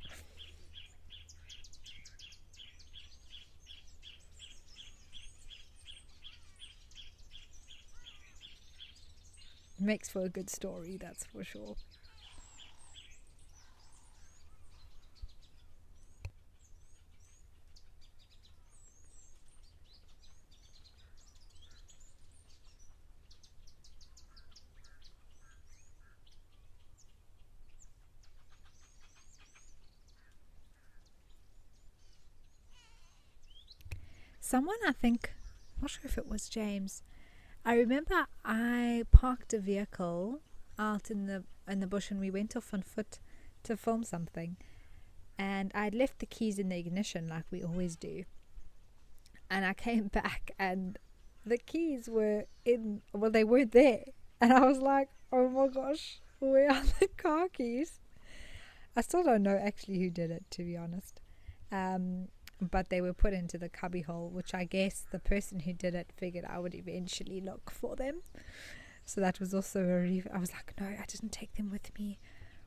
Makes for a good story, that's for sure. Someone, I think, I'm not sure if it was James. I remember I parked a vehicle out in the bush, and we went off on foot to film something, and I'd left the keys in the ignition like we always do, and I came back and the keys were they weren't there, and I was like, oh my gosh, where are the car keys? I still don't know actually who did it, to be honest. But they were put into the cubbyhole, which I guess the person who did it figured I would eventually look for them. So that was also a relief. I was like, no, I didn't take them with me.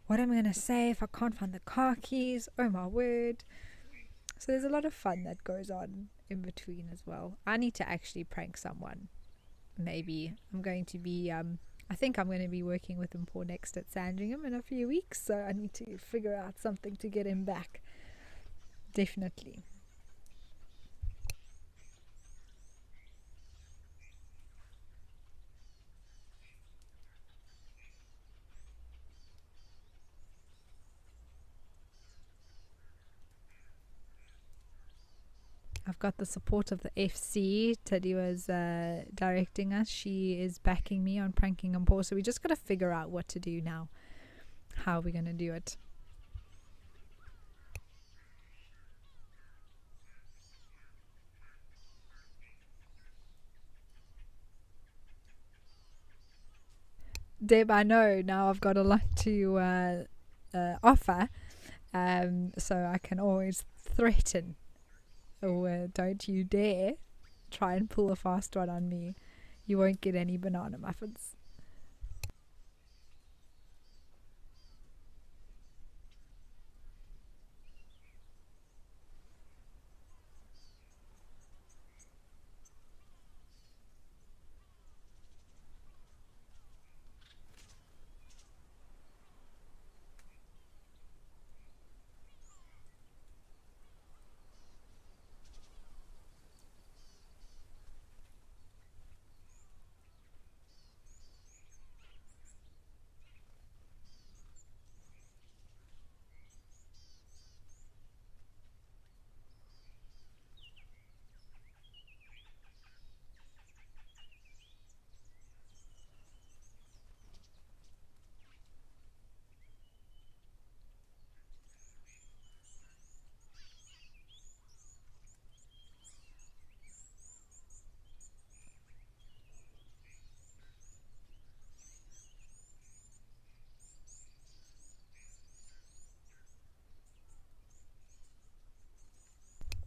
What am I going to say if I can't find the car keys? Oh my word. So there's a lot of fun that goes on in between as well. I need to actually prank someone. Maybe I'm going to be, I think I'm going to be working with him for next at Sandringham in a few weeks. So I need to figure out something to get him back. Definitely. I've got the support of the FC. Teddy was directing us. She is backing me on pranking and Paul. So we just got to figure out what to do now. How are we going to do it? Deb, I know now I've got a lot to offer. So I can always threaten. Oh, don't you dare try and pull a fast one on me. You won't get any banana muffins.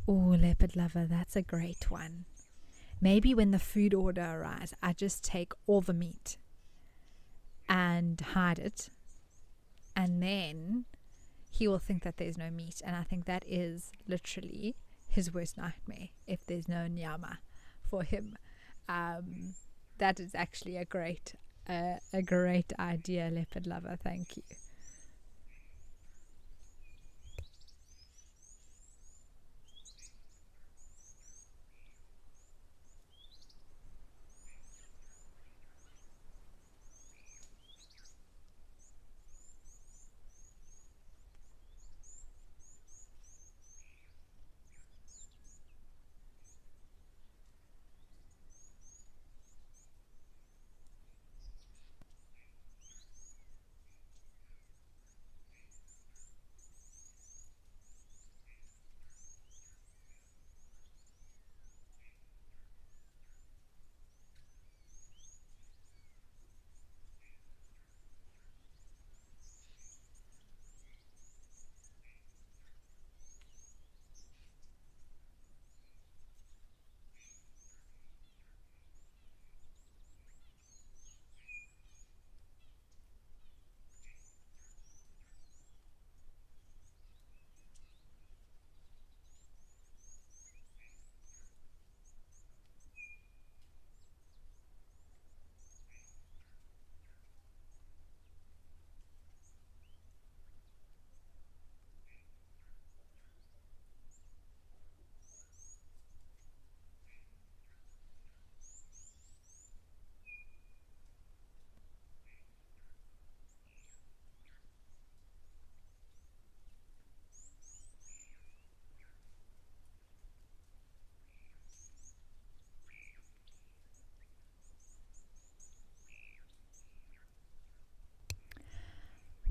Oh, leopard lover, that's a great one. Maybe when the food order arrives, I just take all the meat and hide it, and then he will think that there's no meat, and I think that is literally his worst nightmare, if there's no nyama for him. That is actually a great idea, leopard lover. Thank you.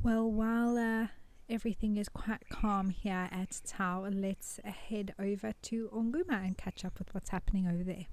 Well, while everything is quite calm here at Tau, let's head over to Onguma and catch up with what's happening over there.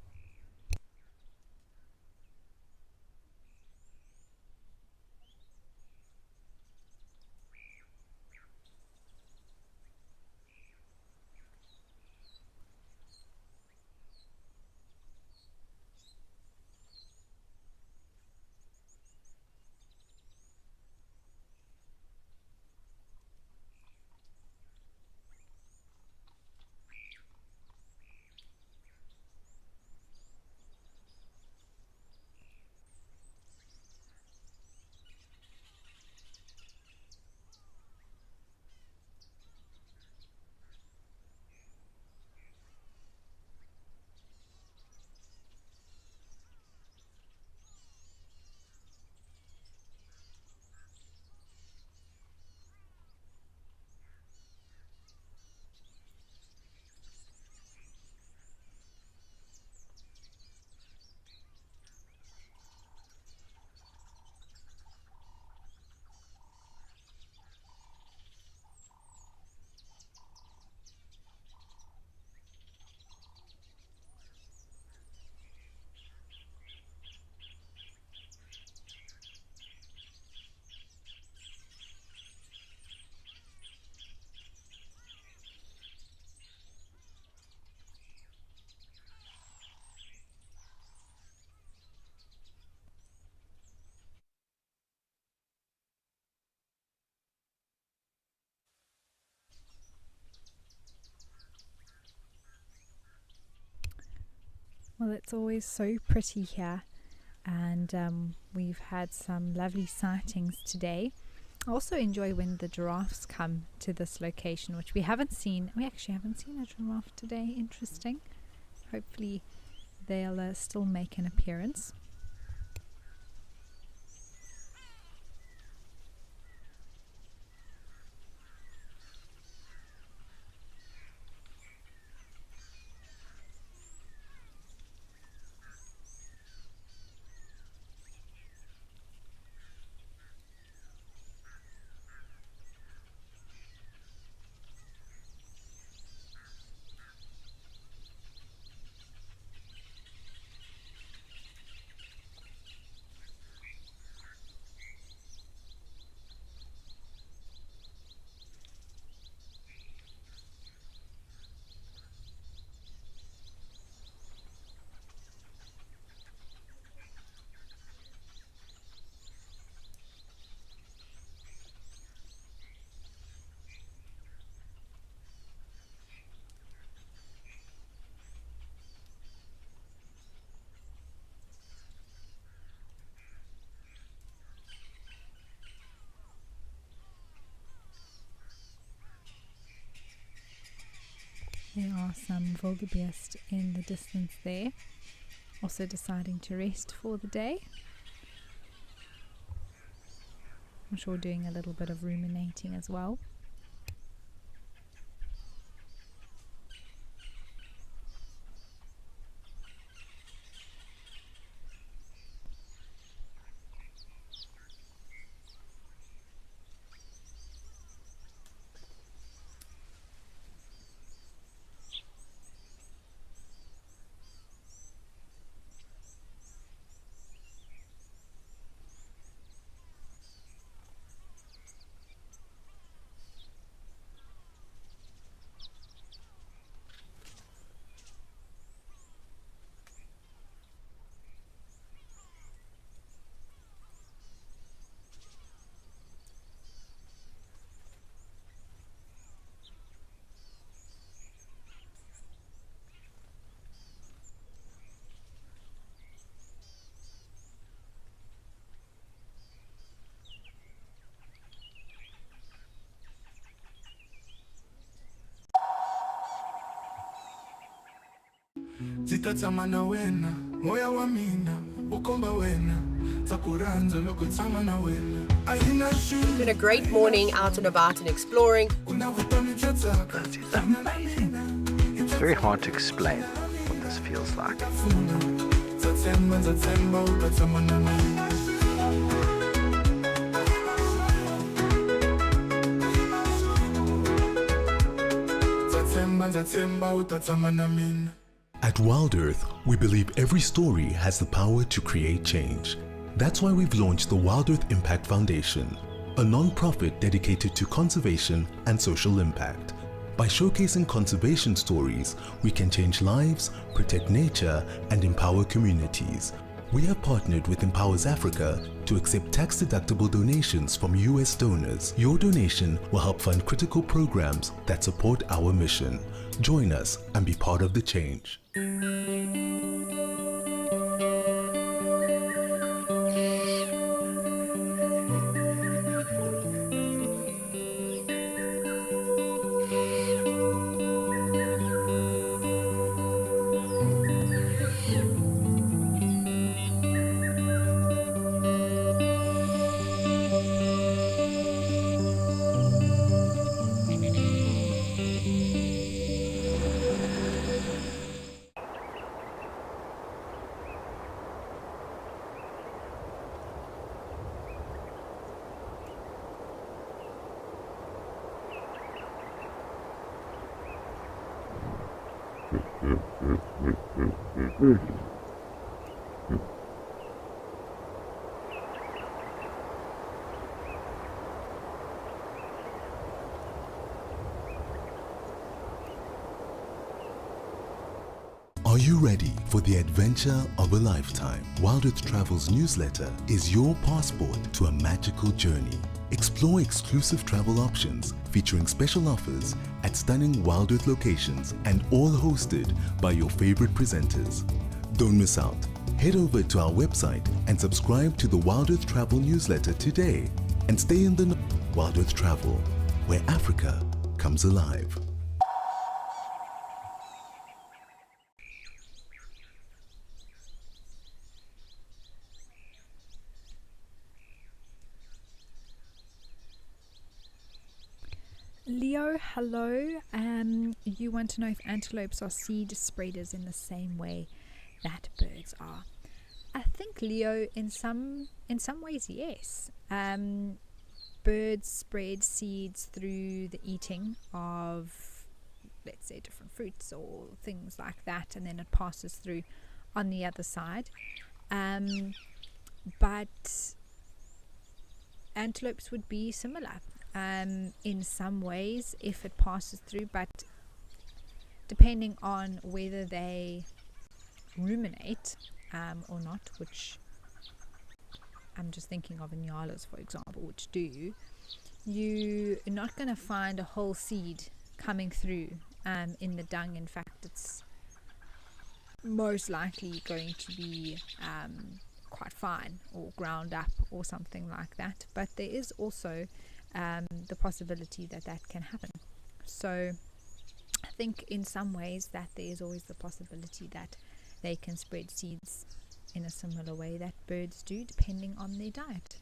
Well, it's always so pretty here, and we've had some lovely sightings today. I also enjoy when the giraffes come to this location, which we haven't seen. We actually haven't seen a giraffe today. Interesting. Hopefully they'll still make an appearance. There are some wildebeest in the distance there, also deciding to rest for the day. I'm sure doing a little bit of ruminating as well. Zitatamana wena, moya wa mina, ukomba wena, takuranza loko tamana wena. It's been a great morning out and about and exploring. This is amazing. It's very hard to explain what this feels like. At Wild Earth, we believe every story has the power to create change. That's why we've launched the Wild Earth Impact Foundation, a non-profit dedicated to conservation and social impact. By showcasing conservation stories, we can change lives, protect nature, and empower communities. We have partnered with Empowers Africa to accept tax-deductible donations from US donors. Your donation will help fund critical programs that support our mission. Join us and be part of the change. Are you ready for the adventure of a lifetime? Wild Earth Travel's newsletter is your passport to a magical journey. Explore exclusive travel options featuring special offers at stunning Wild Earth locations and all hosted by your favorite presenters. Don't miss out. Head over to our website and subscribe to the Wild Earth Travel newsletter today and stay in the know. Wild Earth Travel, where Africa comes alive. Leo, hello. You want to know if antelopes are seed spreaders in the same way that birds are. I think, Leo, in some ways, yes. Birds spread seeds through the eating of, let's say, different fruits or things like that, and then it passes through on the other side. But antelopes would be similar in some ways if it passes through, but depending on whether they ruminate or not, which I'm just thinking of nyalas, for example, which do, you're not going to find a whole seed coming through in the dung. In fact, it's most likely going to be quite fine or ground up or something like that. But there is also the possibility that that can happen. So I think in some ways that there is always the possibility that they can spread seeds in a similar way that birds do, depending on their diet.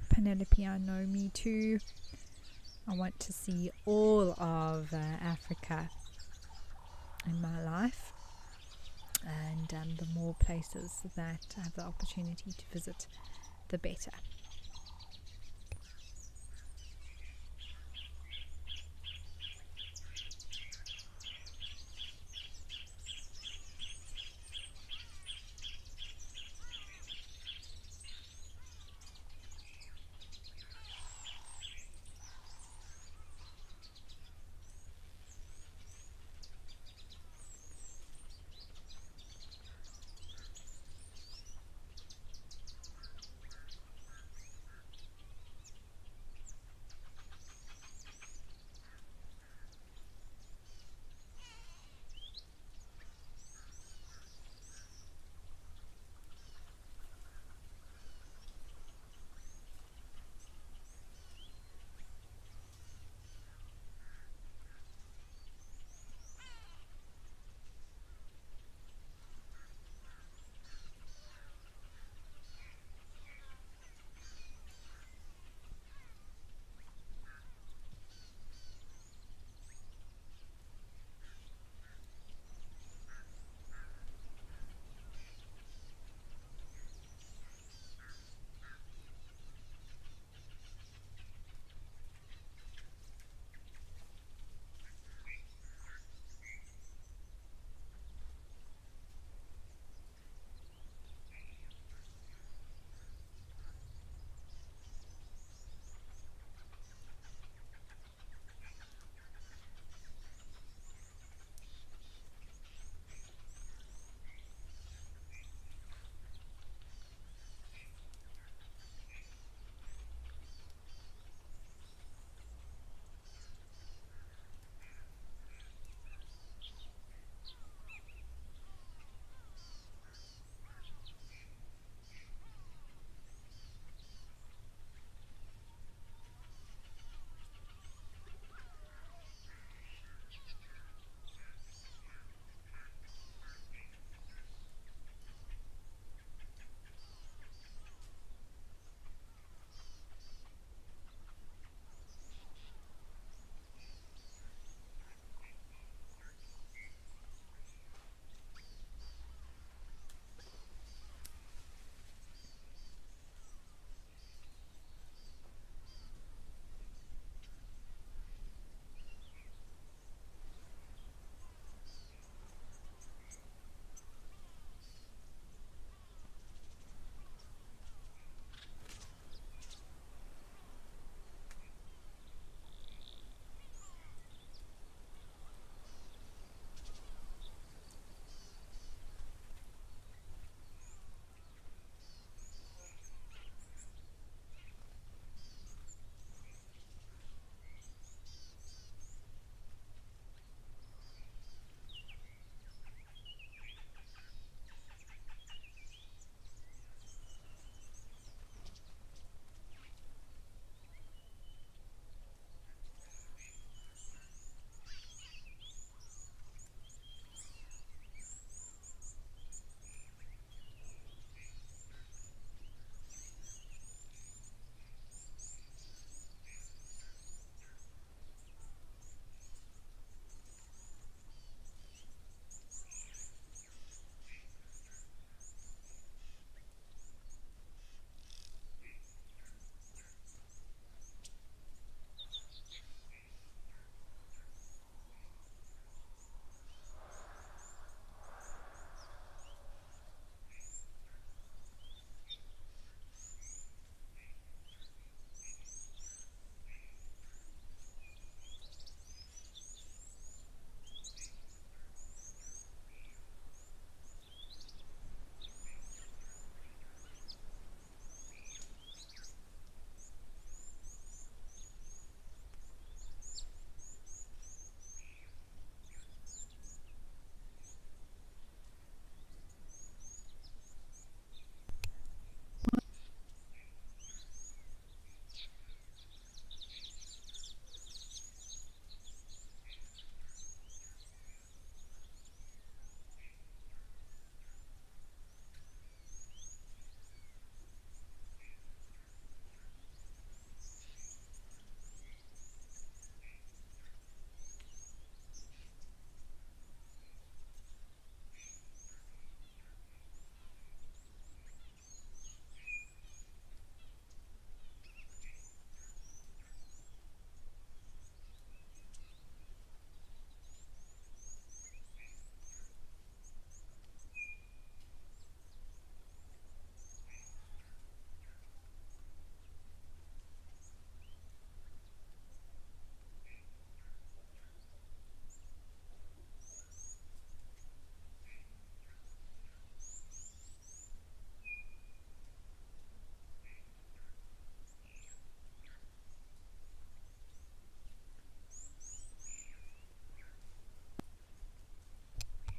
Penelope, I know, me too. I want to see all of Africa in my life, and the more places that I have the opportunity to visit, the better.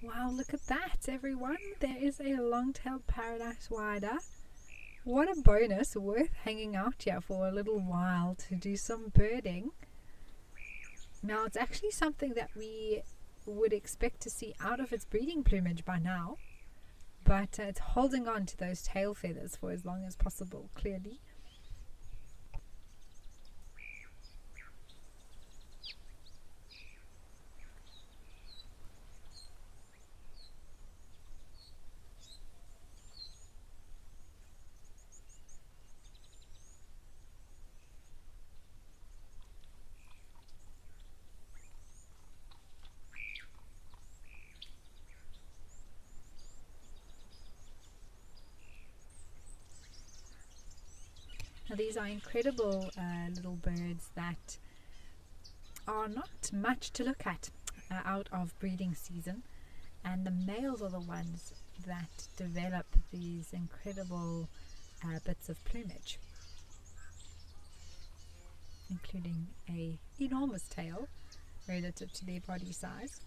Wow, look at that, everyone. There is a long-tailed paradise wider. What a bonus, worth hanging out here for a little while to do some birding. Now, it's actually something that we would expect to see out of its breeding plumage by now, but it's holding on to those tail feathers for as long as possible, clearly. Now, these are incredible little birds that are not much to look at out of breeding season, and the males are the ones that develop these incredible bits of plumage, including a enormous tail relative to their body size.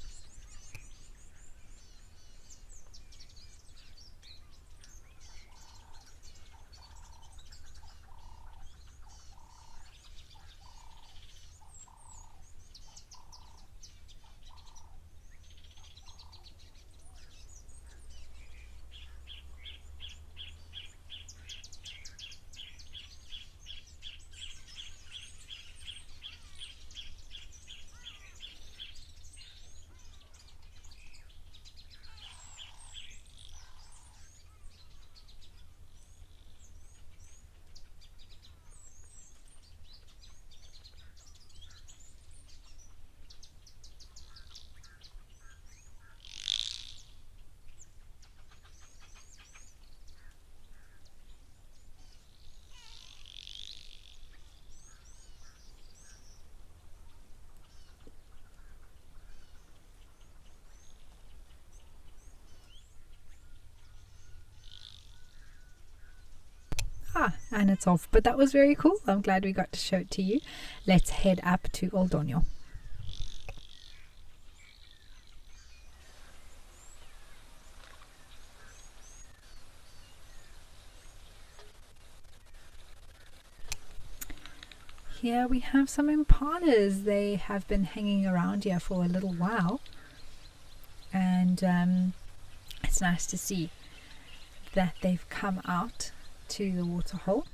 And it's off, but that was very cool. I'm glad we got to show it to you. Let's head up to Old Donyo. Here we have some impalas. They have been hanging around here for a little while, and it's nice to see that they've come out to the waterhole.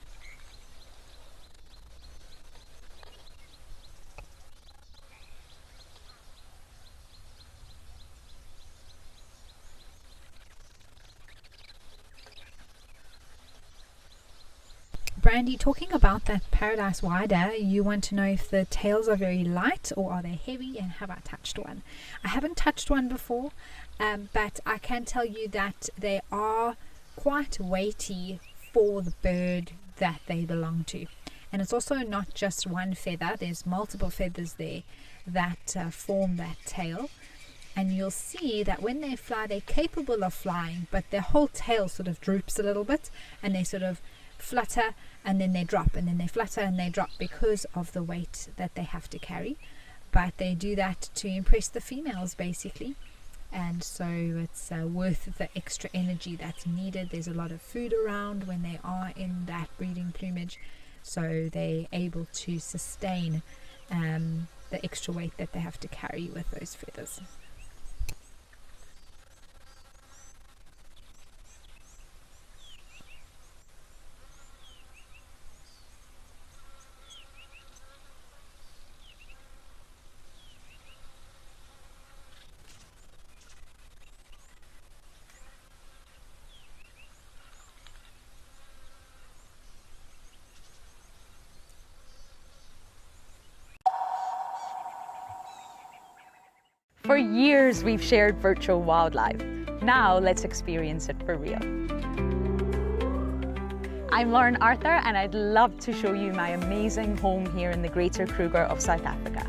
Brandy, talking about that paradise wider, you want to know if the tails are very light or are they heavy, and have I touched one? I haven't touched one before, but I can tell you that they are quite weighty for the bird that they belong to. And it's also not just one feather, there's multiple feathers there that form that tail. And you'll see that when they fly, they're capable of flying, but their whole tail sort of droops a little bit, and they sort of flutter and then they drop, and then they flutter and they drop because of the weight that they have to carry. But they do that to impress the females, basically. And so it's worth the extra energy that's needed. There's a lot of food around when they are in that breeding plumage, so they're able to sustain the extra weight that they have to carry with those feathers. For years, we've shared virtual wildlife. Now, let's experience it for real. I'm Lauren Arthur, and I'd love to show you my amazing home here in the Greater Kruger of South Africa.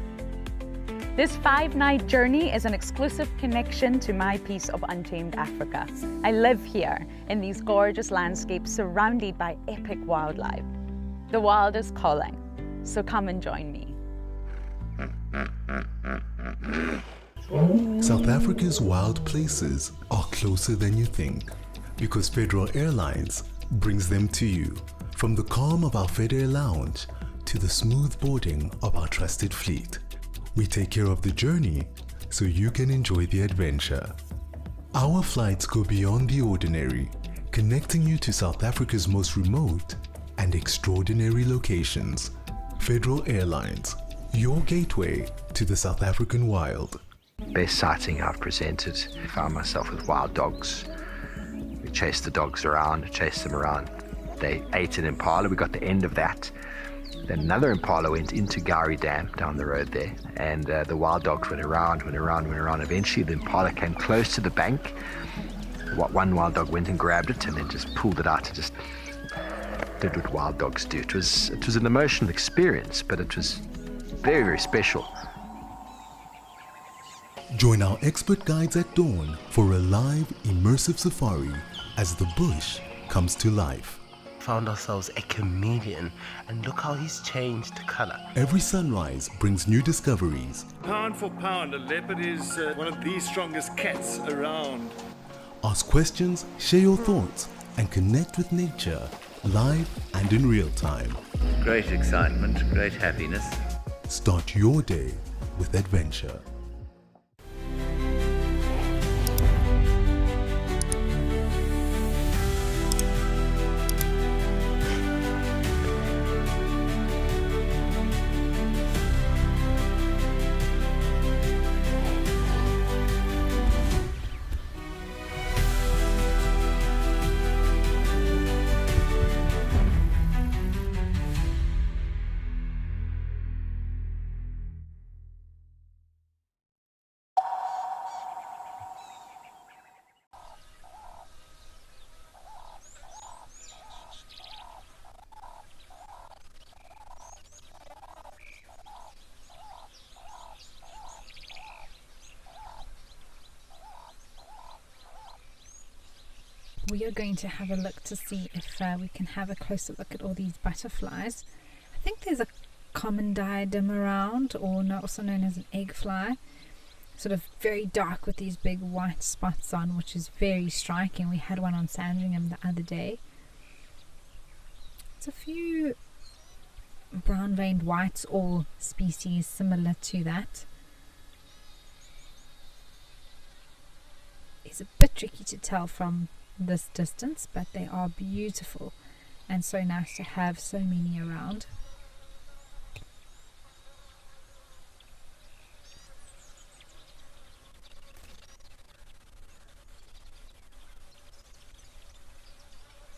This 5-night journey is an exclusive connection to my piece of untamed Africa. I live here in these gorgeous landscapes surrounded by epic wildlife. The wild is calling, so come and join me. South Africa's wild places are closer than you think because Federal Airlines brings them to you. From the calm of our FedAir lounge to the smooth boarding of our trusted fleet, we take care of the journey so you can enjoy the adventure. Our flights go beyond the ordinary, connecting you to South Africa's most remote and extraordinary locations. Federal Airlines, your gateway to the South African wild. Best sighting I've presented. I found myself with wild dogs. We chased the dogs around, chased them around. They ate an impala. We got the end of that. Then another impala went into Gowrie Dam down the road there, and the wild dogs went around. Eventually the impala came close to the bank. One wild dog went and grabbed it and then just pulled it out and just did what wild dogs do. It was an emotional experience, but it was very, very special. Join our expert guides at dawn for a live, immersive safari as the bush comes to life. Found ourselves a chameleon, and look how he's changed color. Every sunrise brings new discoveries. Pound for pound, a leopard is one of the strongest cats around. Ask questions, share your thoughts, and connect with nature live and in real time. Great excitement, great happiness. Start your day with adventure. We are going to have a look to see if we can have a closer look at all these butterflies. I think there's a common diadem around, or also known as an egg fly. Sort of very dark with these big white spots on, which is very striking. We had one on Sandringham the other day. There's a few brown-veined whites or species similar to that. It's a bit tricky to tell from this distance, but they are beautiful and so nice to have so many around.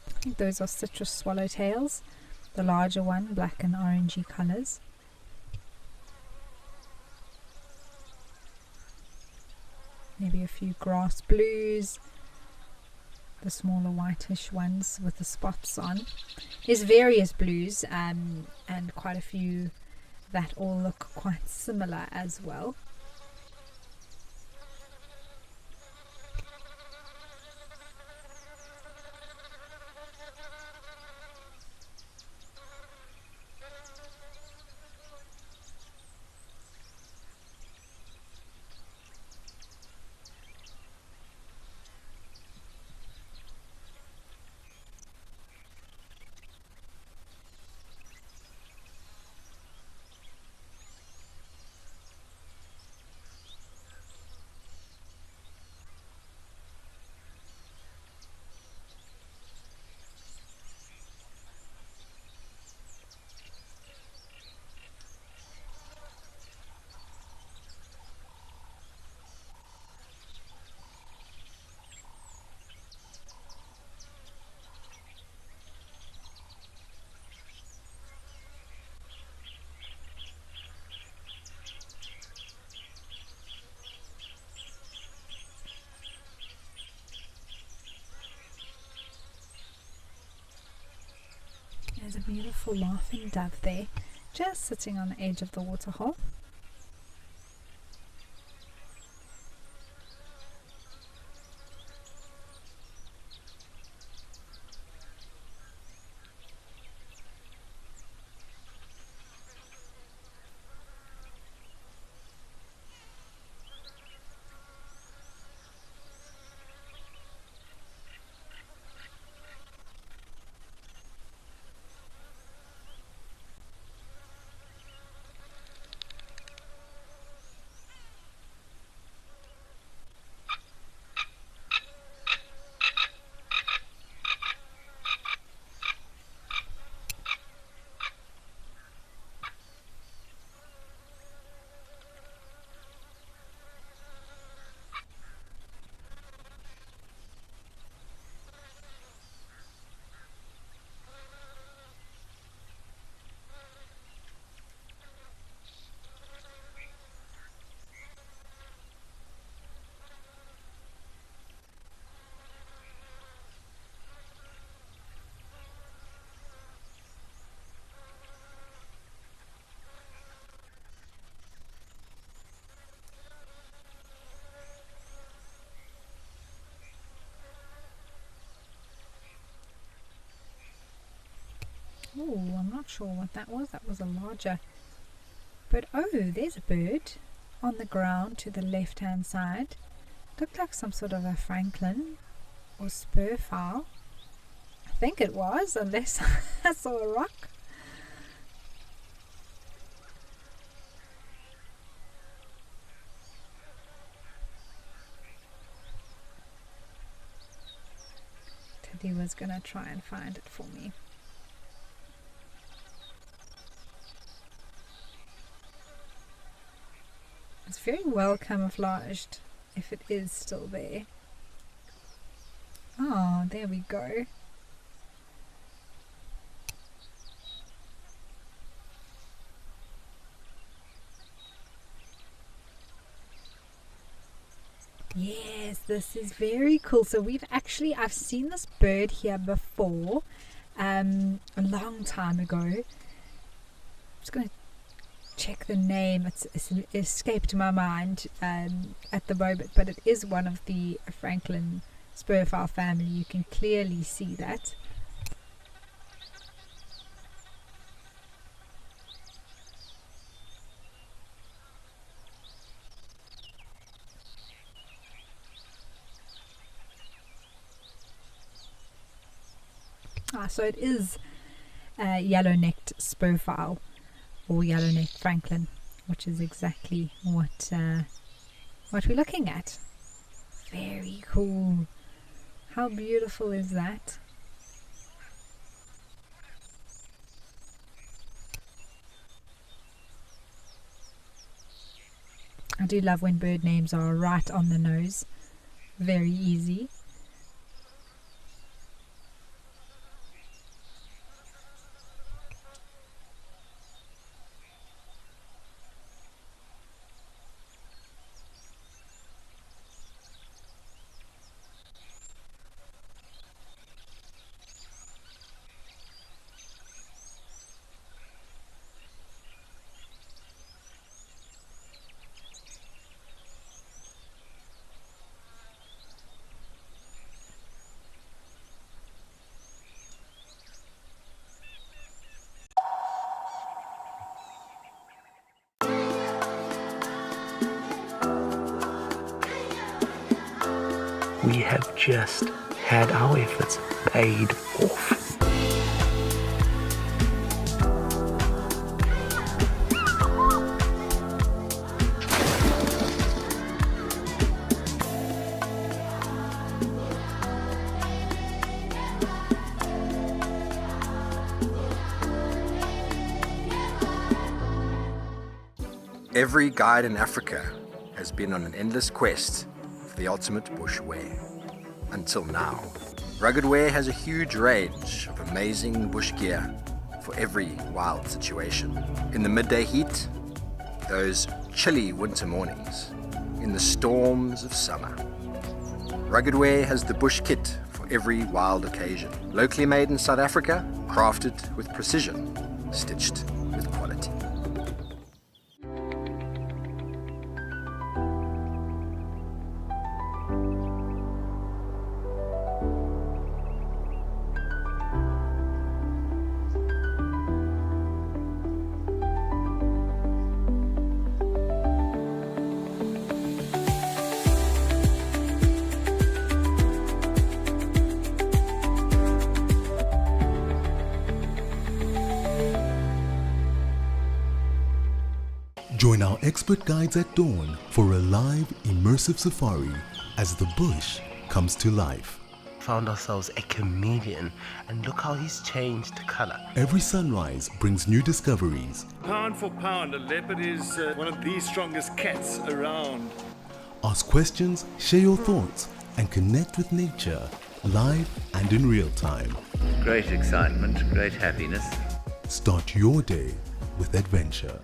I think those are citrus swallowtails, the larger one, black and orangey colors. Maybe a few grass blues, the smaller whitish ones with the spots on. There's various blues and quite a few that all look quite similar as well. There's a beautiful laughing dove there, just sitting on the edge of the waterhole. Oh, I'm not sure what that was. That was a larger. But oh, there's a bird on the ground to the left hand side. Looked like some sort of a francolin or spur fowl. I think it was, unless I saw a rock. Teddy was going to try and find it for me. It's very well camouflaged, if it is still there. Oh, there we go. Yes, this is very cool. So I've seen this bird here before, a long time ago. I'm just going to check the name. It's escaped my mind at the moment, but it is one of the francolin spurfowl family. You can clearly see that. So it is yellow-necked spurfowl or yellow-necked francolin, which is exactly what we're looking at. Very cool. How beautiful is that? I do love when bird names are right on the nose. Very easy. We have just had our efforts paid off. Every guide in Africa has been on an endless quest for the ultimate bush wear. Until now, Rugged Wear has a huge range of amazing bush gear for every wild situation. In the midday heat, those chilly winter mornings, in the storms of summer. Rugged Wear has the bush kit for every wild occasion. Locally made in South Africa, crafted with precision, stitched with quality. Join our expert guides at dawn for a live, immersive safari as the bush comes to life. Found ourselves a chameleon, and look how he's changed color. Every sunrise brings new discoveries. Pound for pound, a leopard is one of the strongest cats around. Ask questions, share your thoughts, and connect with nature live and in real time. Great excitement, great happiness. Start your day with adventure.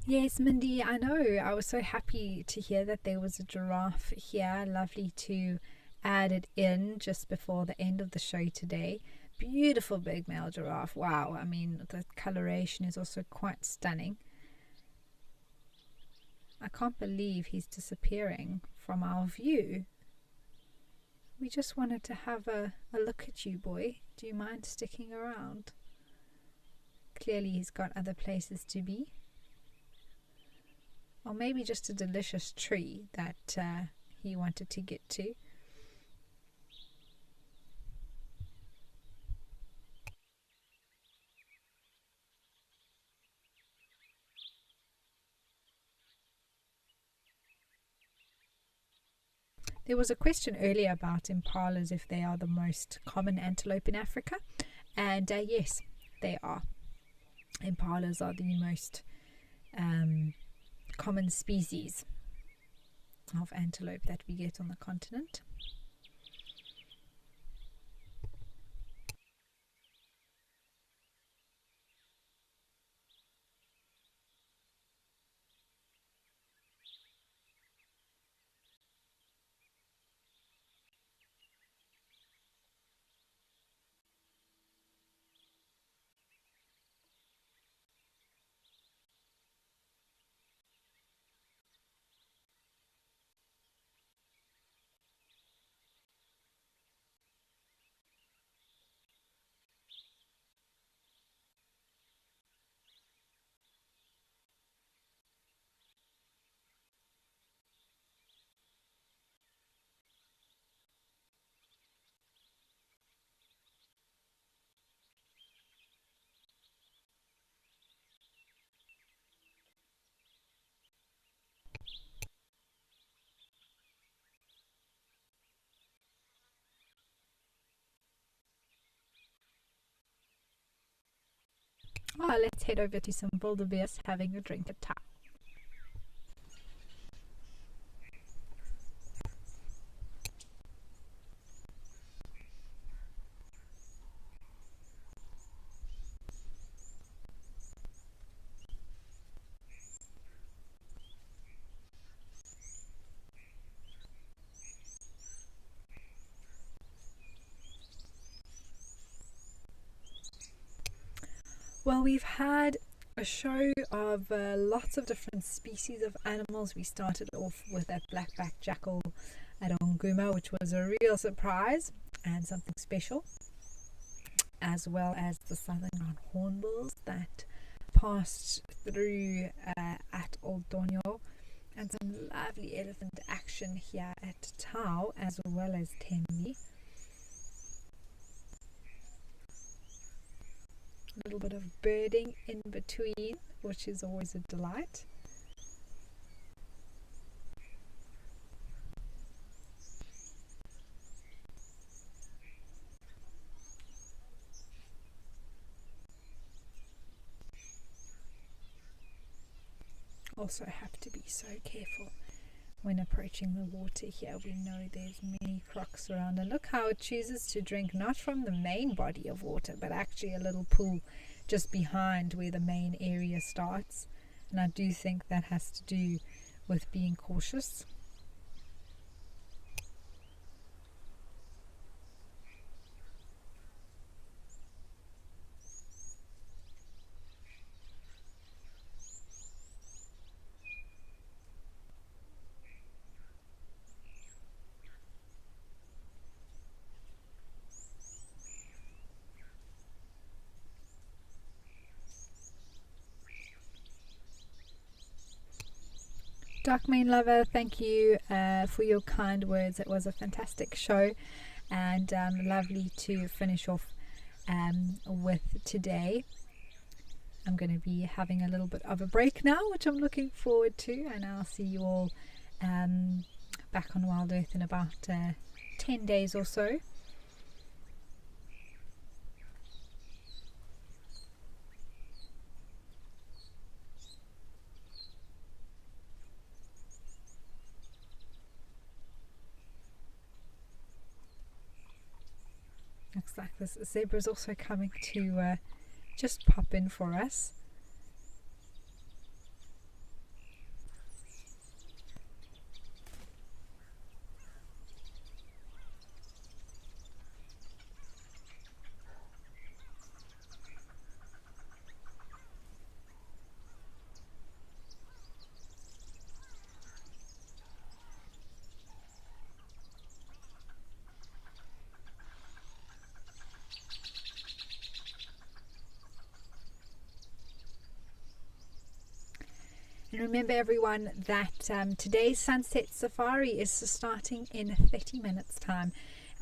Yes, Mindy, I know. I was so happy to hear that there was a giraffe here. Lovely to add it in just before the end of the show today. Beautiful big male giraffe. Wow, I mean, the coloration is also quite stunning. I can't believe he's disappearing from our view. We just wanted to have a look at you, boy. Do you mind sticking around? Clearly he's got other places to be. Or maybe just a delicious tree that he wanted to get to. There was a question earlier about impalas, if they are the most common antelope in Africa, and yes, they are. Impalas are the most common species of antelope that we get on the continent. Let's head over to some wildebeest having a drink at town. Well, we've had a show of lots of different species of animals. We started off with that blackback jackal at Onguma, which was a real surprise and something special, as well as the southern ground hornbills that passed through at Old Donyo, and some lovely elephant action here at Tau, as well as Tembi. A little bit of birding in between, which is always a delight. Also have to be so careful when approaching the water here. We know there's many crocs around, and look how it chooses to drink not from the main body of water, but actually a little pool just behind where the main area starts. And I do think that has to do with being cautious. Darkmane Lover, thank you for your kind words. It was a fantastic show, and lovely to finish off with today. I'm going to be having a little bit of a break now, which I'm looking forward to, and I'll see you all back on Wild Earth in about 10 days or so. Looks like this zebra is also coming to just pop in for us. And remember everyone that today's sunset safari is starting in 30 minutes time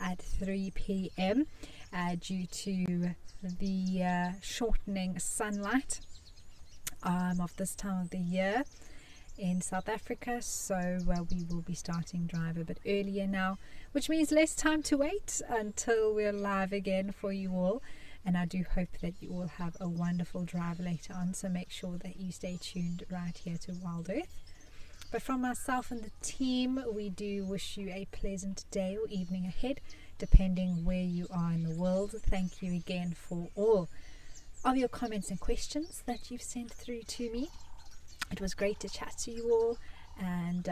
at 3 p.m. Due to the shortening sunlight of this time of the year in South Africa. So we will be starting drive a bit earlier now, which means less time to wait until we're live again for you all. And I do hope that you all have a wonderful drive later on, so make sure that you stay tuned right here to Wild Earth. But from myself and the team, we do wish you a pleasant day or evening ahead, depending where you are in the world. Thank you again for all of your comments and questions that you've sent through to me. It was great to chat to you all, and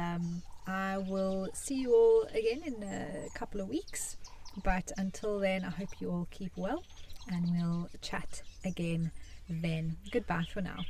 I will see you all again in a couple of weeks. But until then, I hope you all keep well, and we'll chat again then. Goodbye for now.